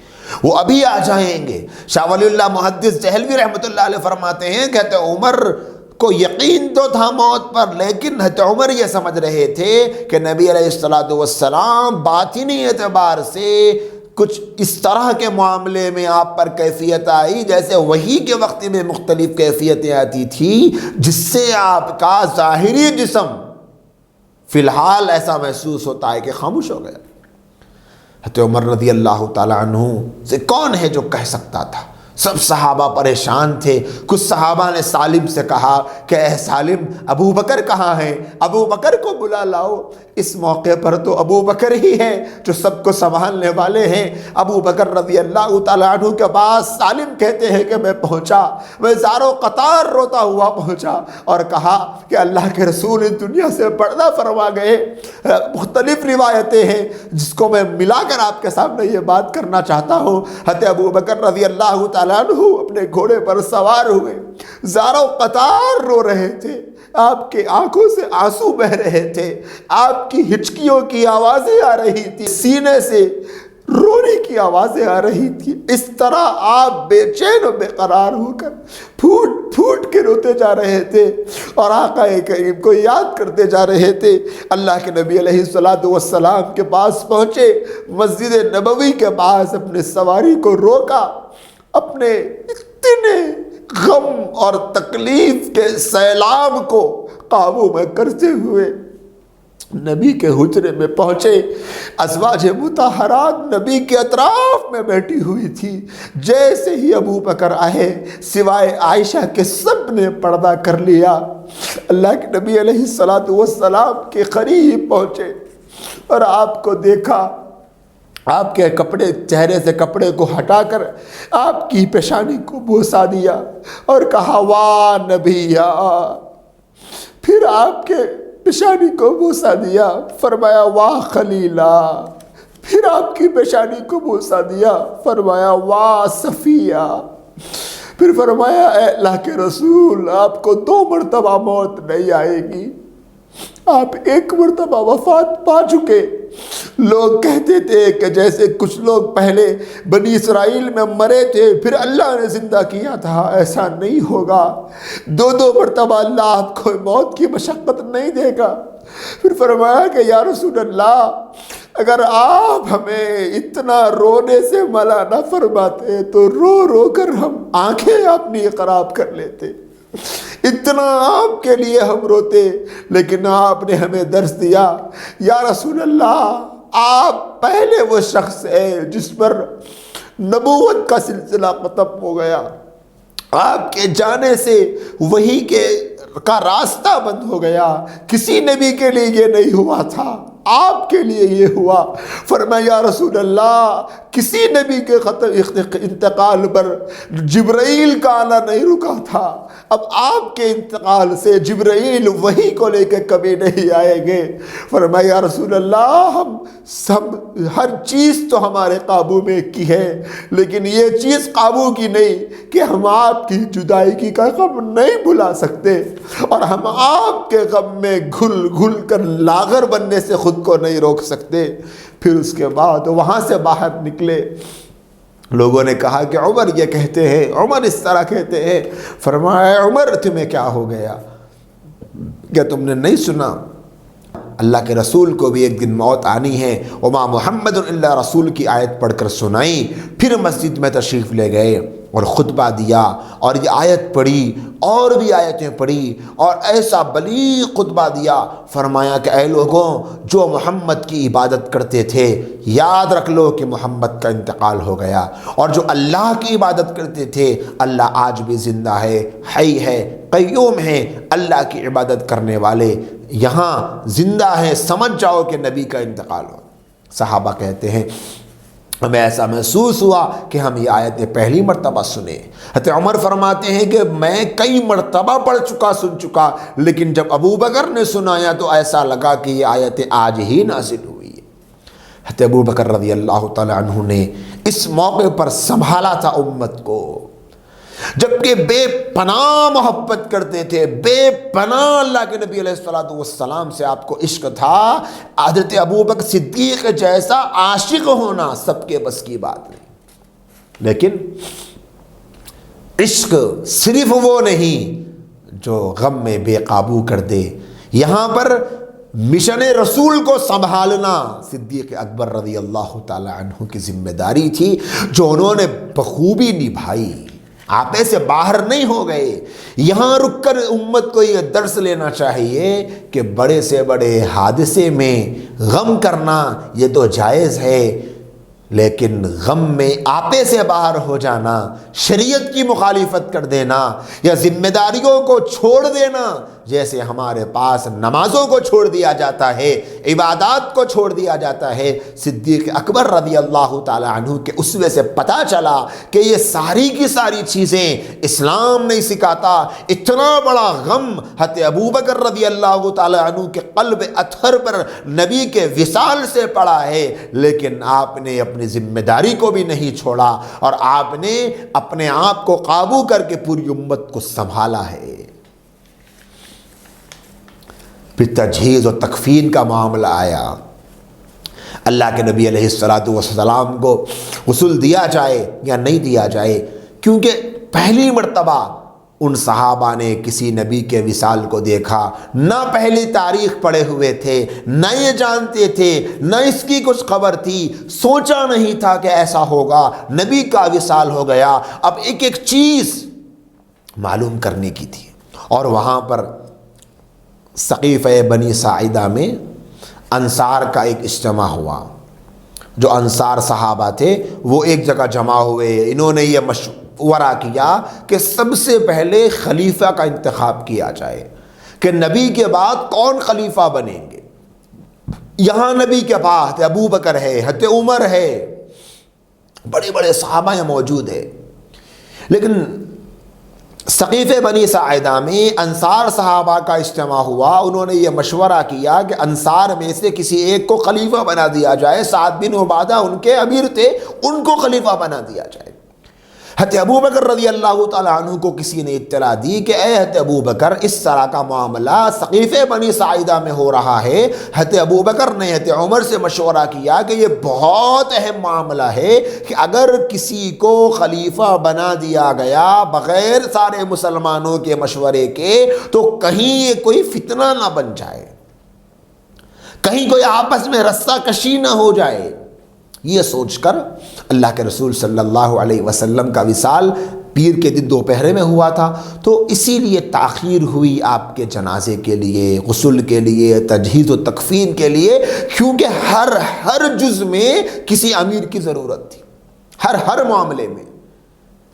وہ ابھی آ جائیں گے۔ شاہ ولی اللہ محدث دہلوی رحمۃ اللہ علیہ فرماتے ہیں کہ حضرت عمر کو یقین تو تھا موت پر، لیکن حضرت عمر یہ سمجھ رہے تھے کہ نبی علیہ السلام باطنی اعتبار سے کچھ اس طرح کے معاملے میں آپ پر کیفیت آئی جیسے وحی کے وقت میں مختلف کیفیتیں آتی تھی، جس سے آپ کا ظاہری جسم فی الحال ایسا محسوس ہوتا ہے کہ خاموش ہو گیا۔ حضرت عمر رضی اللہ تعالیٰ عنہ سے کون ہے جو کہہ سکتا تھا؟ سب صحابہ پریشان تھے۔ کچھ صحابہ نے سالم سے کہا کہ اے سالم، ابو بکر کہاں ہے؟ ابو بکر کو بلا لاؤ۔ اس موقع پر تو ابو بکر ہی ہے جو سب کو سنبھالنے والے ہیں۔ ابو بکر رضی اللہ تعالیٰ عنہ کے پاس سالم کہتے ہیں کہ میں پہنچا، میں زارو قطار روتا ہوا پہنچا اور کہا کہ اللہ کے رسول اس دنیا سے پردہ فرما گئے۔ مختلف روایتیں ہیں جس کو میں ملا کر آپ کے سامنے یہ بات کرنا چاہتا ہوں۔ حضرت ابو بکر رضی اللہ تعالیٰ عنہ اپنے گھوڑے پر سوار ہوئے، زارو قطار رو رہے تھے، آپ کے آنکھوں سے آنسو بہ رہے تھے، آپ کی ہچکیوں کی آوازیں آ رہی تھی، سینے سے رونے کی آوازیں آ رہی تھی۔ اس طرح آپ بے چین و بے قرار ہو کر پھوٹ پھوٹ کے روتے جا رہے تھے اور آقا کریم کو یاد کرتے جا رہے تھے۔ اللہ کے نبی علیہ السلام کے پاس پہنچے، مسجد نبوی کے پاس اپنے سواری کو روکا، اپنے اتنے غم اور تکلیف کے سیلاب کو قابو میں کرتے ہوئے نبی کے حجرے میں پہنچے۔ ازواج مطہرات نبی کے اطراف میں بیٹھی ہوئی تھی۔ جیسے ہی ابو بکر آئے، سوائے عائشہ کے سب نے پردہ کر لیا۔ اللہ کے نبی علیہ السلام کے قریب پہنچے اور آپ کو دیکھا، آپ کے کپڑے، چہرے سے کپڑے کو ہٹا کر آپ کی پیشانی کو بوسا دیا اور کہا واہ نبیہ۔ پھر آپ کے پیشانی کو بوسا دیا، فرمایا واہ خلیلہ۔ پھر آپ کی پیشانی کو بوسا دیا، فرمایا واہ صفیہ۔ پھر فرمایا اے اللہ کے رسول، آپ کو 2 مرتبہ موت نہیں آئے گی، آپ 1 مرتبہ وفات پا چکے۔ لوگ کہتے تھے کہ جیسے کچھ لوگ پہلے بنی اسرائیل میں مرے تھے پھر اللہ نے زندہ کیا تھا، ایسا نہیں ہوگا۔ 2 مرتبہ اللہ آپ کو موت کی مشقت نہیں دے گا۔ پھر فرمایا کہ یا رسول اللہ، اگر آپ ہمیں اتنا رونے سے منع نہ فرماتے تو رو رو کر ہم آنکھیں اپنی خراب کر لیتے، اتنا آپ کے لیے ہم روتے، لیکن آپ نے ہمیں درس دیا۔ یا رسول اللہ، آپ پہلے وہ شخص ہے جس پر نبوت کا سلسلہ ختم ہو گیا، آپ کے جانے سے وحی کا راستہ بند ہو گیا۔ کسی نبی کے لیے یہ نہیں ہوا تھا، آپ کے لیے یہ ہوا۔ فرمایا یا رسول اللہ، کسی نبی کے انتقال پر جبرائیل کا آنا نہیں رکا تھا، اب آپ کے انتقال سے جبرائیل وحی کو لے کے کبھی نہیں آئیں گے۔ فرمایا یا رسول اللہ، ہم سب ہر چیز تو ہمارے قابو میں کی ہے، لیکن یہ چیز قابو کی نہیں کہ ہم آپ کی جدائی کی کا غم نہیں بھلا سکتے، اور ہم آپ کے غم میں گھل گھل کر لاغر بننے سے خود کو نہیں روک سکتے۔ پھر اس کے بعد وہاں سے باہر نکلے، لوگوں نے کہا کہ عمر یہ کہتے ہیں، عمر اس طرح کہتے ہیں۔ فرمایا عمر تمہیں کیا ہو گیا؟ کیا تم نے نہیں سنا اللہ کے رسول کو بھی ایک دن موت آنی ہے؟ وما محمد الا رسول کی آیت پڑھ کر سنائی، پھر مسجد میں تشریف لے گئے اور خطبہ دیا اور یہ آیت پڑھی اور بھی آیتیں پڑھی اور ایسا بلیغ خطبہ دیا۔ فرمایا کہ اے لوگوں، جو محمد کی عبادت کرتے تھے یاد رکھ لو کہ محمد کا انتقال ہو گیا، اور جو اللہ کی عبادت کرتے تھے اللہ آج بھی زندہ ہے، حی ہے، قیوم ہے۔ اللہ کی عبادت کرنے والے یہاں زندہ ہیں، سمجھ جاؤ کہ نبی کا انتقال ہو۔ صحابہ کہتے ہیں ہمیں ایسا محسوس ہوا کہ ہم یہ آیتیں پہلی مرتبہ سنیں۔ حضرت عمر فرماتے ہیں کہ میں کئی مرتبہ پڑھ چکا، سن چکا، لیکن جب ابو بکر نے سنایا تو ایسا لگا کہ یہ آیتیں آج ہی نازل ہوئی ہے۔ حضرت ابو بکر رضی اللہ تعالی عنہ نے اس موقع پر سنبھالا تھا امت کو، جبکہ بے پناہ محبت کرتے تھے، بے پناہ اللہ کے نبی علیہ الصلوۃ والسلام سے آپ کو عشق تھا۔ حضرت ابو بکر صدیق جیسا عاشق ہونا سب کے بس کی بات نہیں، لیکن عشق صرف وہ نہیں جو غم میں بے قابو کر دے۔ یہاں پر مشن رسول کو سنبھالنا صدیق اکبر رضی اللہ تعالی عنہ کی ذمہ داری تھی، جو انہوں نے بخوبی نبھائی، آپے سے باہر نہیں ہو گئے۔ یہاں رک کر امت کو یہ درس لینا چاہیے کہ بڑے سے بڑے حادثے میں غم کرنا یہ تو جائز ہے، لیکن غم میں آپے سے باہر ہو جانا، شریعت کی مخالفت کر دینا یا ذمہ داریوں کو چھوڑ دینا، جیسے ہمارے پاس نمازوں کو چھوڑ دیا جاتا ہے، عبادات کو چھوڑ دیا جاتا ہے، صدیق اکبر رضی اللہ تعالی عنہ کے اسوے سے پتہ چلا کہ یہ ساری کی ساری چیزیں اسلام نہیں سکھاتا۔ اتنا بڑا غم حضرت ابو بکر رضی اللہ تعالی عنہ کے قلب اطہر پر نبی کے وصال سے پڑا ہے، لیکن آپ نے اپنی ذمہ داری کو بھی نہیں چھوڑا اور آپ نے اپنے آپ کو قابو کر کے پوری امت کو سنبھالا ہے۔ پھر تجہیز و تکفین کا معاملہ آیا، اللہ کے نبی علیہ الصلوۃ والسلام کو غسل دیا جائے یا نہیں دیا جائے، کیونکہ پہلی مرتبہ ان صحابہ نے کسی نبی کے وصال کو دیکھا، نہ پہلی تاریخ پڑھے ہوئے تھے، نہ یہ جانتے تھے، نہ اس کی کچھ خبر تھی، سوچا نہیں تھا کہ ایسا ہوگا، نبی کا وصال ہو گیا۔ اب ایک ایک چیز معلوم کرنے کی تھی، اور وہاں پر سقیفہ بنی ساعدہ میں انصار کا ایک اجتماع ہوا۔ جو انصار صحابہ تھے وہ ایک جگہ جمع ہوئے، انہوں نے یہ مشورہ کیا کہ سب سے پہلے خلیفہ کا انتخاب کیا جائے کہ نبی کے بعد کون خلیفہ بنیں گے۔ یہاں نبی کے بعد ابو بکر ہے، حضرت عمر ہے، بڑے بڑے صحابہ یہاں موجود ہیں، لیکن سقیفہ بنی ساعدہ میں انصار صحابہ کا اجتماع ہوا۔ انہوں نے یہ مشورہ کیا کہ انصار میں سے کسی ایک کو خلیفہ بنا دیا جائے، سعد بن عبادہ ان کے امیر تھے، ان کو خلیفہ بنا دیا جائے۔ حضرت ابو بکر رضی اللہ تعالیٰ عنہ کو کسی نے اطلاع دی کہ اے حضرت ابو بکر، اس طرح کا معاملہ سقیفہ بنی ساعدہ میں ہو رہا ہے۔ حضرت ابو بکر نے حضرت عمر سے مشورہ کیا کہ یہ بہت اہم معاملہ ہے کہ اگر کسی کو خلیفہ بنا دیا گیا بغیر سارے مسلمانوں کے مشورے کے تو کہیں یہ کوئی فتنہ نہ بن جائے، کہیں کوئی آپس میں رسہ کشی نہ ہو جائے۔ یہ سوچ کر اللہ کے رسول صلی اللہ علیہ وسلم کا وصال پیر کے دن دوپہر میں ہوا تھا، تو اسی لیے تاخیر ہوئی آپ کے جنازے کے لیے، غسل کے لیے، تجہیز و تکفین کے لیے، کیونکہ ہر جز میں کسی امیر کی ضرورت تھی، ہر معاملے میں۔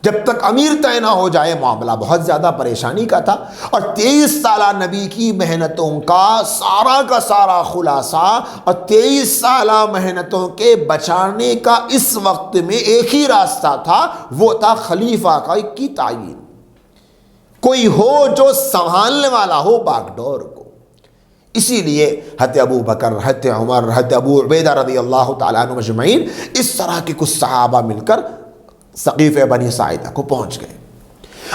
جب تک امیر طے نہ ہو جائے معاملہ بہت زیادہ پریشانی کا تھا، اور 23 سالہ نبی کی محنتوں کا سارا خلاصہ اور 23 سالہ محنتوں کے بچانے کا اس وقت میں ایک ہی راستہ تھا، وہ تھا خلیفہ کی تعیین، کوئی ہو جو سنبھالنے والا ہو باغ ڈور کو۔ اسی لیے حضرت ابو بکر، حضرت عمر، حضرت ابو عبیدہ رضی اللہ تعالیٰ عنہ مجمعین، اس طرح کے کچھ صحابہ مل کر سقیفہ بنی ساعدہ کو پہنچ گئے۔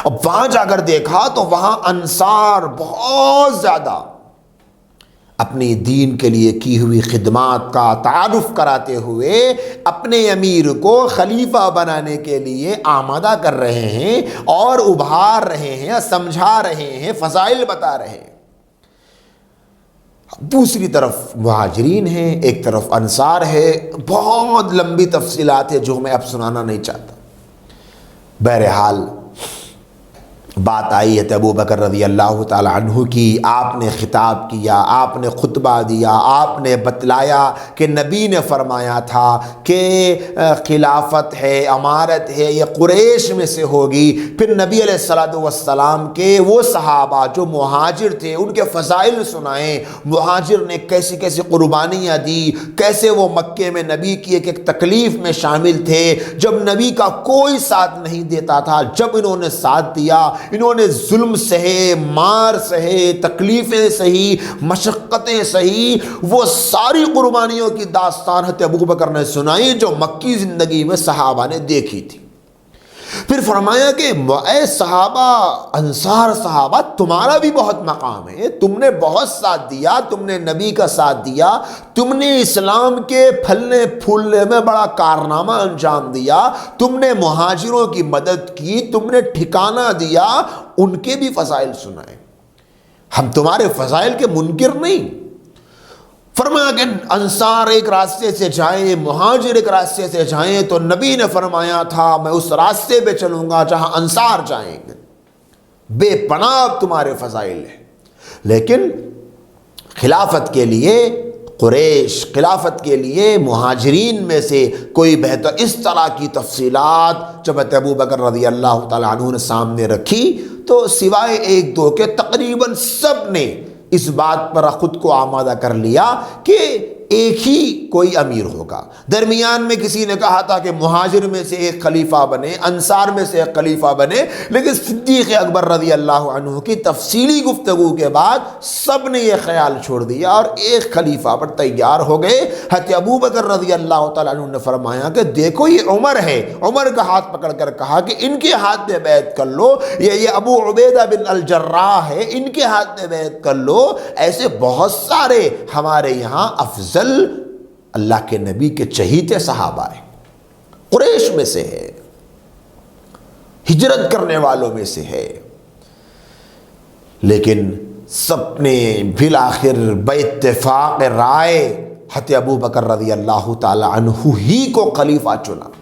اب وہاں جا کر دیکھا تو وہاں انصار بہت زیادہ اپنی دین کے لیے کی ہوئی خدمات کا تعارف کراتے ہوئے اپنے امیر کو خلیفہ بنانے کے لیے آمادہ کر رہے ہیں اور ابھار رہے ہیں، سمجھا رہے ہیں، فضائل بتا رہے ہیں۔ دوسری طرف مہاجرین ہیں، ایک طرف انصار ہے، بہت لمبی تفصیلات ہیں جو میں اب سنانا نہیں چاہتا۔ بہرحال بات آئی ہے ابو بکر رضی اللہ تعالی عنہ کی، آپ نے خطاب کیا، آپ نے خطبہ دیا، آپ نے بتلایا کہ نبی نے فرمایا تھا کہ خلافت ہے، امارت ہے، یہ قریش میں سے ہوگی۔ پھر نبی علیہ السلام کے وہ صحابہ جو مہاجر تھے ان کے فضائل سنائیں، مہاجر نے کیسی کیسی قربانیاں دی، کیسے وہ مکے میں نبی کی ایک ایک تکلیف میں شامل تھے، جب نبی کا کوئی ساتھ نہیں دیتا تھا، جب انہوں نے ساتھ دیا، انہوں نے ظلم سہے، مار سہے، تکلیفیں سہی، مشقتیں سہی، وہ ساری قربانیوں کی داستان حضرت ابو بکر نے سنائی جو مکی زندگی میں صحابہ نے دیکھی تھی۔ پھر فرمایا کہ اے صحابہ، انصار صحابہ، تمہارا بھی بہت مقام ہے، تم نے بہت ساتھ دیا، تم نے نبی کا ساتھ دیا، تم نے اسلام کے پھلنے پھولنے میں بڑا کارنامہ انجام دیا، تم نے مہاجروں کی مدد کی، تم نے ٹھکانہ دیا، ان کے بھی فضائل سنائے، ہم تمہارے فضائل کے منکر نہیں۔ فرمایا کہ انصار ایک راستے سے جائیں، مہاجر ایک راستے سے جائیں، تو نبی نے فرمایا تھا میں اس راستے پہ چلوں گا جہاں انصار جائیں گے۔ بے پناہ تمہارے فضائل ہیں، لیکن خلافت کے لیے قریش، خلافت کے لیے مہاجرین میں سے کوئی بہتر، اس طرح کی تفصیلات جب ابو بکر رضی اللہ تعالیٰ عنہ نے سامنے رکھی تو سوائے ایک دو کے تقریباً سب نے اس بات پر خود کو آمادہ کر لیا کہ ایک ہی کوئی امیر ہوگا۔ درمیان میں کسی نے کہا تھا کہ مہاجر میں سے ایک خلیفہ بنے، انصار میں سے ایک خلیفہ بنے، لیکن صدیق اکبر رضی اللہ عنہ کی تفصیلی گفتگو کے بعد سب نے یہ خیال چھوڑ دیا اور ایک خلیفہ پر تیار ہو گئے۔ حضرت ابو بکر رضی اللہ تعالیٰ عنہ نے فرمایا کہ دیکھو یہ عمر ہے، عمر کا ہاتھ پکڑ کر کہا کہ ان کے ہاتھ میں بیعت کر لو، یہ ابو عبیدہ بن الجراح ہے، ان کے ہاتھ میں بیعت کر لو۔ ایسے بہت سارے ہمارے یہاں افضل اللہ کے نبی کے چہیتے صحابہ ہیں، قریش میں سے ہے، ہجرت کرنے والوں میں سے ہے، لیکن سب نے بالآخر باتفاق رائے حضرت ابو بکر رضی اللہ تعالی عنہ ہی کو خلیفہ چنا۔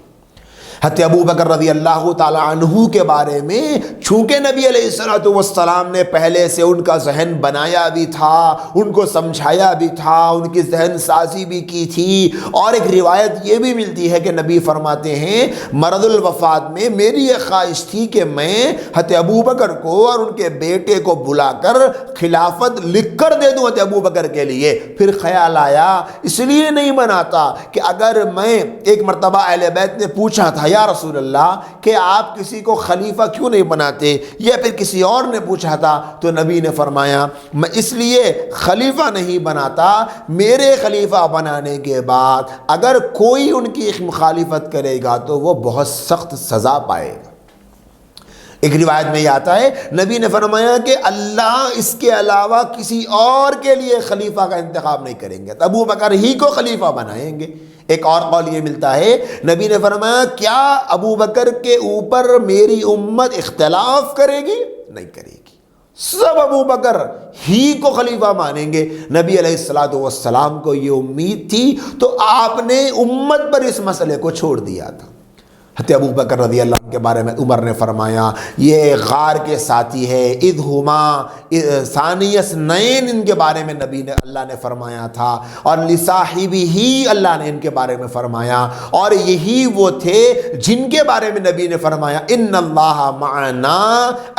حضرت ابو بکر رضی اللہ تعالی عنہ کے بارے میں چونکہ نبی علیہ السلام نے پہلے سے ان کا ذہن بنایا بھی تھا، ان کو سمجھایا بھی تھا، ان کی ذہن سازی بھی کی تھی، اور ایک روایت یہ بھی ملتی ہے کہ نبی فرماتے ہیں مرض الوفات میں میری یہ خواہش تھی کہ میں حضرت ابو بکر کو اور ان کے بیٹے کو بلا کر خلافت لکھ کر دے دوں حضرت ابو بکر کے لیے۔ پھر خیال آیا اس لیے نہیں بناتا کہ اگر میں، ایک مرتبہ اہل بیت نے پوچھا تھا یا رسول اللہ کہ آپ کسی کو خلیفہ کیوں نہیں بناتے، یا پھر کسی اور نے پوچھا تھا، تو نبی نے فرمایا میں اس لیے خلیفہ نہیں بناتا، میرے خلیفہ بنانے کے بعد اگر کوئی ان کی مخالفت کرے گا تو وہ بہت سخت سزا پائے گا۔ ایک روایت میں یہ آتا ہے نبی نے فرمایا کہ اللہ اس کے علاوہ کسی اور کے لیے خلیفہ کا انتخاب نہیں کریں گے، ابو بکر ہی کو خلیفہ بنائیں گے۔ ایک اور قول یہ ملتا ہے نبی نے فرمایا کیا ابو بکر کے اوپر میری امت اختلاف کرے گی؟ نہیں کرے گی، سب ابو بکر ہی کو خلیفہ مانیں گے۔ نبی علیہ السلام کو یہ امید تھی تو آپ نے امت پر اس مسئلے کو چھوڑ دیا تھا۔ حضرت ابو بکر رضی اللہ عنہ کے بارے میں عمر نے فرمایا یہ غار کے ساتھی ہے، اذ ہما ثانی اثنین، ان کے بارے میں نبی نے، اللہ نے فرمایا تھا، اور لصاحبہ ہی اللہ نے ان کے بارے میں فرمایا، اور یہی وہ تھے جن کے بارے میں نبی نے فرمایا ان اللہ معنا،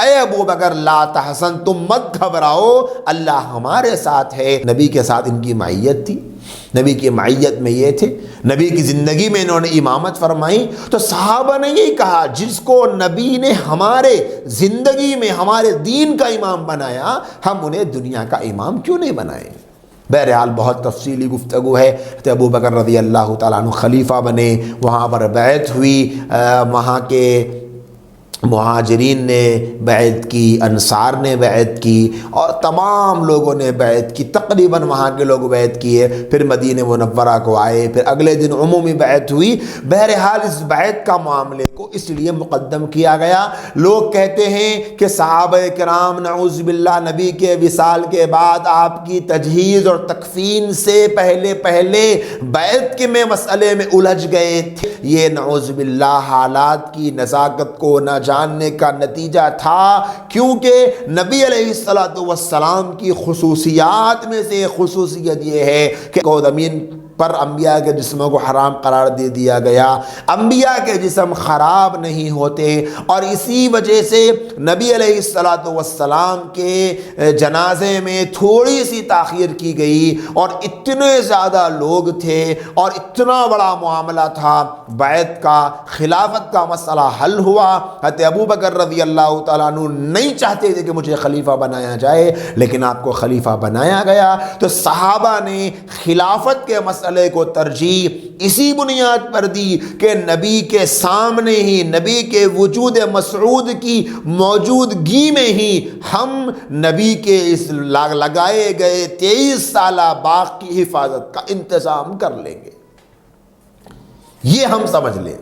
اے ابو بکر لا تحزن، تم مت گھبراؤ، اللہ ہمارے ساتھ ہے۔ نبی کے ساتھ ان کی معیت تھی، نبی کی معیت میں یہ تھے، نبی کی زندگی میں انہوں نے امامت فرمائی، تو صحابہ نے یہی کہا جس کو نبی نے ہمارے زندگی میں ہمارے دین کا امام بنایا، ہم انہیں دنیا کا امام کیوں نہیں بنائیں۔ بہرحال بہت تفصیلی گفتگو ہے۔ ابو بکر رضی اللہ تعالیٰ عنہ خلیفہ بنے، وہاں پر بیعت ہوئی، وہاں کے مہاجرین نے بیعت کی، انصار نے بیعت کی، اور تمام لوگوں نے بیعت کی، تقریباً وہاں کے لوگ بیعت کیے، پھر مدینہ منورہ کو آئے، پھر اگلے دن عمومی بیعت ہوئی۔ بہرحال اس بیعت کا معاملے کو اس لیے مقدم کیا گیا، لوگ کہتے ہیں کہ صحابہ کرام نعوذ باللہ نبی کے وصال کے بعد آپ کی تجہیز اور تکفین سے پہلے بیعت کے مسئلے میں الجھ گئے تھے۔ یہ نعوذ باللہ حالات کی نزاکت کو نہ جاننے کا نتیجہ تھا، کیونکہ نبی علیہ السلام کی خصوصیات میں سے خصوصیت یہ ہے کہ زمین پر انبیاء کے جسموں کو حرام قرار دے دیا گیا، انبیاء کے جسم خراب نہیں ہوتے، اور اسی وجہ سے نبی علیہ السلام کے جنازے میں تھوڑی سی تاخیر کی گئی، اور اتنے زیادہ لوگ تھے اور اتنا بڑا معاملہ تھا، بیعت کا، خلافت کا مسئلہ حل ہوا۔ حضرت ابوبکر رضی اللہ تعالیٰ عنہ نہیں چاہتے تھے کہ مجھے خلیفہ بنایا جائے، لیکن آپ کو خلیفہ بنایا گیا، تو صحابہ نے خلافت کے مسئلے کو ترجیح اسی بنیاد پر دی کہ نبی کے سامنے ہی، نبی کے وجود مسعود کی موجودگی میں ہی ہم نبی کے اس لگائے گئے 23 سالہ باغ کی حفاظت کا انتظام کر لیں گے، یہ ہم سمجھ لیں۔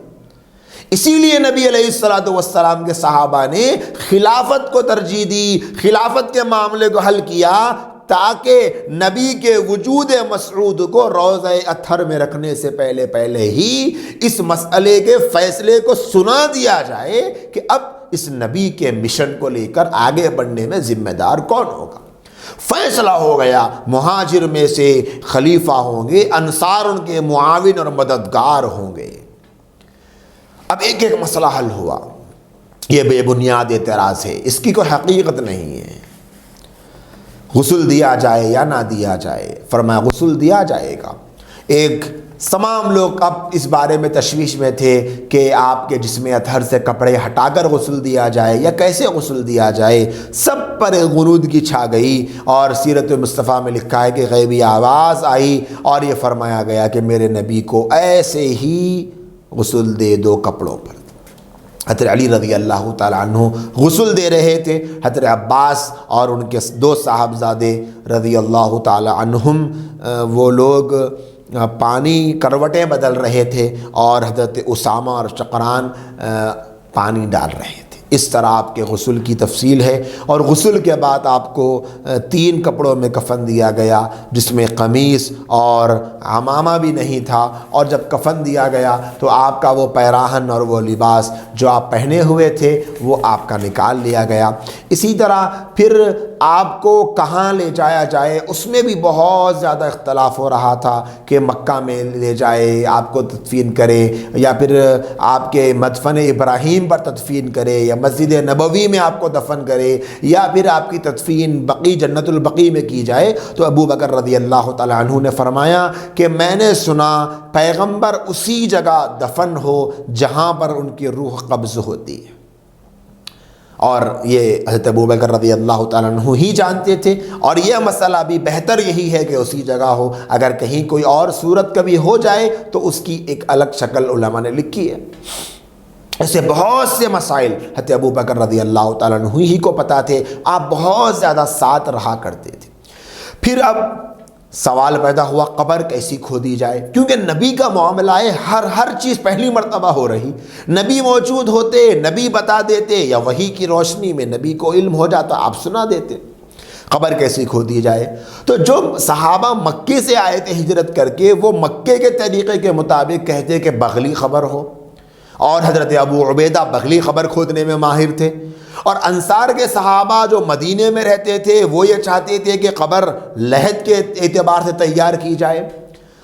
اسی لیے نبی علیہ السلام کے صحابہ نے خلافت کو ترجیح دی، خلافت کے معاملے کو حل کیا، تاکہ نبی کے وجود مسعود کو روضہ اطہر میں رکھنے سے پہلے ہی اس مسئلے کے فیصلے کو سنا دیا جائے کہ اب اس نبی کے مشن کو لے کر آگے بڑھنے میں ذمہ دار کون ہوگا۔ فیصلہ ہو گیا، مہاجر میں سے خلیفہ ہوں گے، انصار ان کے معاون اور مددگار ہوں گے۔ اب ایک ایک مسئلہ حل ہوا۔ یہ بے بنیاد اعتراض ہے، اس کی کوئی حقیقت نہیں ہے۔ غسل دیا جائے یا نہ دیا جائے؟ فرمایا غسل دیا جائے گا۔ ایک تمام لوگ اب اس بارے میں تشویش میں تھے کہ آپ کے جسم اطہر سے کپڑے ہٹا کر غسل دیا جائے یا کیسے غسل دیا جائے، سب پر غنودگی چھا گئی، اور سیرت مصطفیٰ میں لکھا ہے کہ غیبی آواز آئی اور یہ فرمایا گیا کہ میرے نبی کو ایسے ہی غسل دے دو کپڑوں پر۔ حضرت علی رضی اللہ تعالیٰ عنہ غسل دے رہے تھے، حضرت عباس اور ان کے 2 صاحبزادے رضی اللہ تعالیٰ عنہم وہ لوگ پانی کروٹیں بدل رہے تھے، اور حضرت اسامہ اور شقران پانی ڈال رہے تھے۔ اس طرح آپ کے غسل کی تفصیل ہے، اور غسل کے بعد آپ کو 3 کپڑوں میں کفن دیا گیا، جس میں قمیص اور عمامہ بھی نہیں تھا، اور جب کفن دیا گیا تو آپ کا وہ پیراہن اور وہ لباس جو آپ پہنے ہوئے تھے وہ آپ کا نکال لیا گیا۔ اسی طرح پھر آپ کو کہاں لے جایا جائے، اس میں بھی بہت زیادہ اختلاف ہو رہا تھا کہ مکہ میں لے جائے آپ کو تدفین کرے، یا پھر آپ کے مدفن ابراہیم پر تدفین کرے، یا مسجد نبوی میں آپ کو دفن کرے، یا پھر آپ کی تدفین بقیع جنت البقیع میں کی جائے۔ تو ابوبکر رضی اللہ تعالیٰ عنہ نے فرمایا کہ میں نے سنا پیغمبر اسی جگہ دفن ہو جہاں پر ان کی روح قبض ہوتی ہے، اور یہ حضرت ابوبکر رضی اللہ تعالیٰ عنہ ہی جانتے تھے، اور یہ مسئلہ بھی بہتر یہی ہے کہ اسی جگہ ہو۔ اگر کہیں کوئی اور صورت کبھی ہو جائے تو اس کی ایک الگ شکل علماء نے لکھی ہے۔ ایسے بہت سے مسائل حضرت ابوبکر رضی اللہ تعالیٰ عنہ ہی کو پتہ تھے، آپ بہت زیادہ ساتھ رہا کرتے تھے۔ پھر اب سوال پیدا ہوا قبر کیسی کھودی جائے، کیونکہ نبی کا معاملہ ہے، ہر چیز پہلی مرتبہ ہو رہی، نبی موجود ہوتے، نبی بتا دیتے، یا وحی کی روشنی میں نبی کو علم ہو جاتا، آپ سنا دیتے۔ قبر کیسی کھودی جائے؟ تو جو صحابہ مکے سے آئے تھے ہجرت کر کے، وہ مکے کے طریقے کے مطابق کہتے کہ بغلی قبر ہو، اور حضرت ابو عبیدہ بغلی قبر کھودنے میں ماہر تھے، اور انصار کے صحابہ جو مدینے میں رہتے تھے وہ یہ چاہتے تھے کہ قبر لحد کے اعتبار سے تیار کی جائے،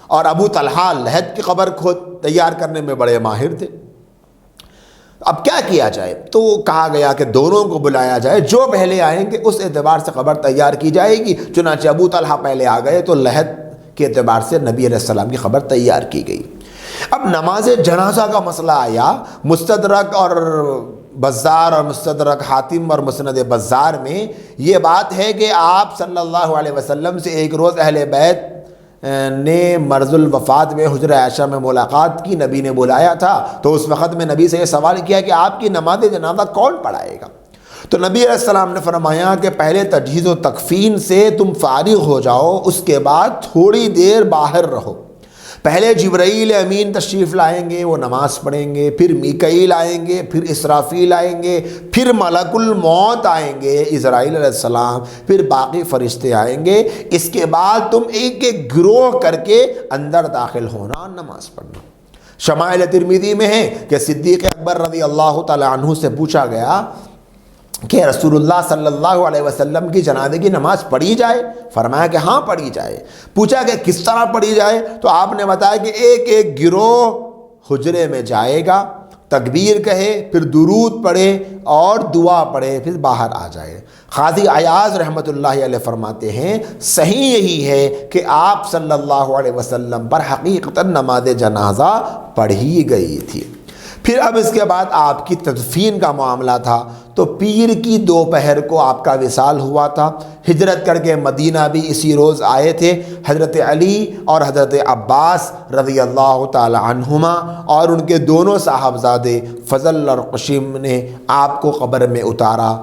اور ابو طلحہ لحد کی قبر تیار کرنے میں بڑے ماہر تھے۔ اب کیا کیا جائے؟ تو کہا گیا کہ دونوں کو بلایا جائے، جو پہلے آئیں گے اس اعتبار سے قبر تیار کی جائے گی۔ چنانچہ ابو طلحہ پہلے آ گئے تو لحد کے اعتبار سے نبی علیہ السلام کی قبر تیار کی گئی۔ اب نماز جنازہ کا مسئلہ آیا، مستدرک اور بزار اور مستدرک حاتم اور مسند بزار میں یہ بات ہے کہ آپ صلی اللہ علیہ وسلم سے ایک روز اہل بیت نے مرض الوفات میں حجرہ عائشہ میں ملاقات کی، نبی نے بلایا تھا، تو اس وقت میں نبی سے یہ سوال کیا کہ آپ کی نماز جنازہ کون پڑھائے گا؟ تو نبی علیہ السلام نے فرمایا کہ پہلے تجہیز و تکفین سے تم فارغ ہو جاؤ، اس کے بعد تھوڑی دیر باہر رہو۔ پہلے جبرائیل امین تشریف لائیں گے، وہ نماز پڑھیں گے، پھر میکائیل آئیں گے، پھر اسرافیل آئیں گے، پھر ملک الموت آئیں گے اسرائیل علیہ السلام، پھر باقی فرشتے آئیں گے۔ اس کے بعد تم ایک ایک گروہ کر کے اندر داخل ہونا اور نماز پڑھنا۔ شمائل ترمذی میں ہے کہ صدیق اکبر رضی اللہ تعالی عنہ سے پوچھا گیا کہ رسول اللہ صلی اللہ علیہ وسلم کی جنازے کی نماز پڑھی جائے؟ فرمایا کہ ہاں پڑھی جائے۔ پوچھا کہ کس طرح پڑھی جائے؟ تو آپ نے بتایا کہ ایک ایک گروہ حجرے میں جائے گا، تکبیر کہے، پھر درود پڑھے اور دعا پڑھے، پھر باہر آ جائے۔ قاضی عیاض رحمۃ اللہ علیہ فرماتے ہیں صحیح یہی ہے کہ آپ صلی اللہ علیہ وسلم پر حقیقتاً نماز جنازہ پڑھی گئی تھی۔ پھر اب اس کے بعد آپ کی تدفین کا معاملہ تھا، تو پیر کی دوپہر کو آپ کا وصال ہوا تھا۔ ہجرت کر کے مدینہ بھی اسی روز آئے تھے حضرت علی اور حضرت عباس رضی اللہ تعالی عنہما، اور ان کے دونوں صاحبزادے فضل اور قشیم نے آپ کو قبر میں اتارا۔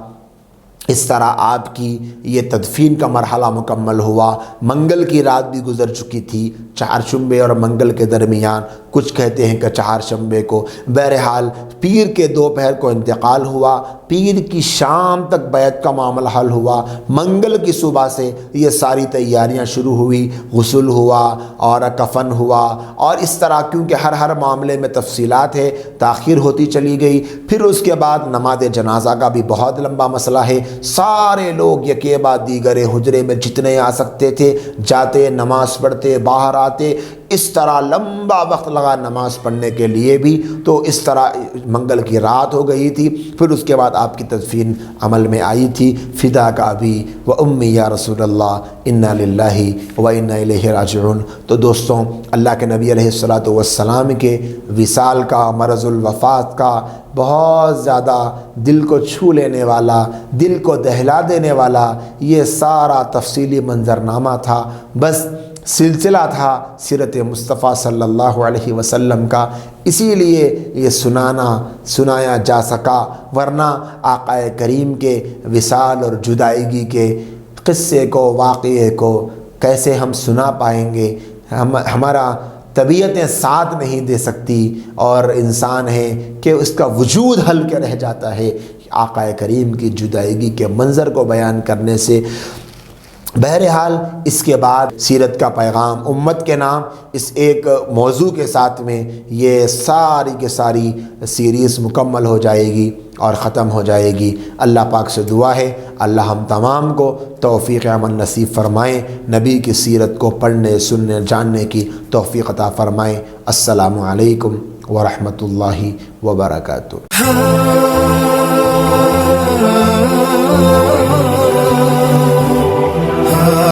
اس طرح آپ کی یہ تدفین کا مرحلہ مکمل ہوا۔ منگل کی رات بھی گزر چکی تھی، چہارشنبے اور منگل کے درمیان، کچھ کہتے ہیں کہ چہارشنبے کو۔ بہرحال پیر کے دوپہر کو انتقال ہوا، پیر کی شام تک بیعت کا معاملہ حل ہوا۔ منگل کی صبح سے یہ ساری تیاریاں شروع ہوئی، غسل ہوا اور کفن ہوا، اور اس طرح کیونکہ ہر معاملے میں تفصیلات ہے، تاخیر ہوتی چلی گئی۔ پھر اس کے بعد نماز جنازہ کا بھی بہت لمبا مسئلہ ہے۔ سارے لوگ یکے بعد دیگرے حجرے میں جتنے آ سکتے تھے جاتے، نماز پڑھتے، باہر آتے، اس طرح لمبا وقت لگا نماز پڑھنے کے لیے بھی۔ تو اس طرح منگل کی رات ہو گئی تھی۔ پھر اس کے بعد آپ کی تدفین عمل میں آئی تھی۔ فدا کا ابی و امی یا رسول اللہ انا للہ و انا الیہ راجعون۔ تو دوستوں، اللہ کے نبی علیہ الصلوۃ والسلام کے وصال کا، مرض الوفات کا بہت زیادہ دل کو چھو لینے والا، دل کو دہلا دینے والا یہ سارا تفصیلی منظرنامہ تھا۔ بس سلسلہ تھا سیرت مصطفیٰ صلی اللہ علیہ وسلم کا، اسی لیے یہ سنایا جا سکا، ورنہ آقا کریم کے وصال اور جدائیگی کے قصے کو، واقعے کو کیسے ہم سنا پائیں گے؟ ہمارا طبیعتیں ساتھ نہیں دے سکتی، اور انسان ہے کہ اس کا وجود ہل کے رہ جاتا ہے آقا کریم کی جدائیگی کے منظر کو بیان کرنے سے۔ بہرحال اس کے بعد سیرت کا پیغام امت کے نام، اس ایک موضوع کے ساتھ میں یہ ساری کے ساری سیریز مکمل ہو جائے گی اور ختم ہو جائے گی۔ اللہ پاک سے دعا ہے اللہ ہم تمام کو توفیق عمل نصیب فرمائیں، نبی کی سیرت کو پڑھنے، سننے، جاننے کی توفیق عطا فرمائیں۔ السلام علیکم ورحمۃ اللہ وبرکاتہ۔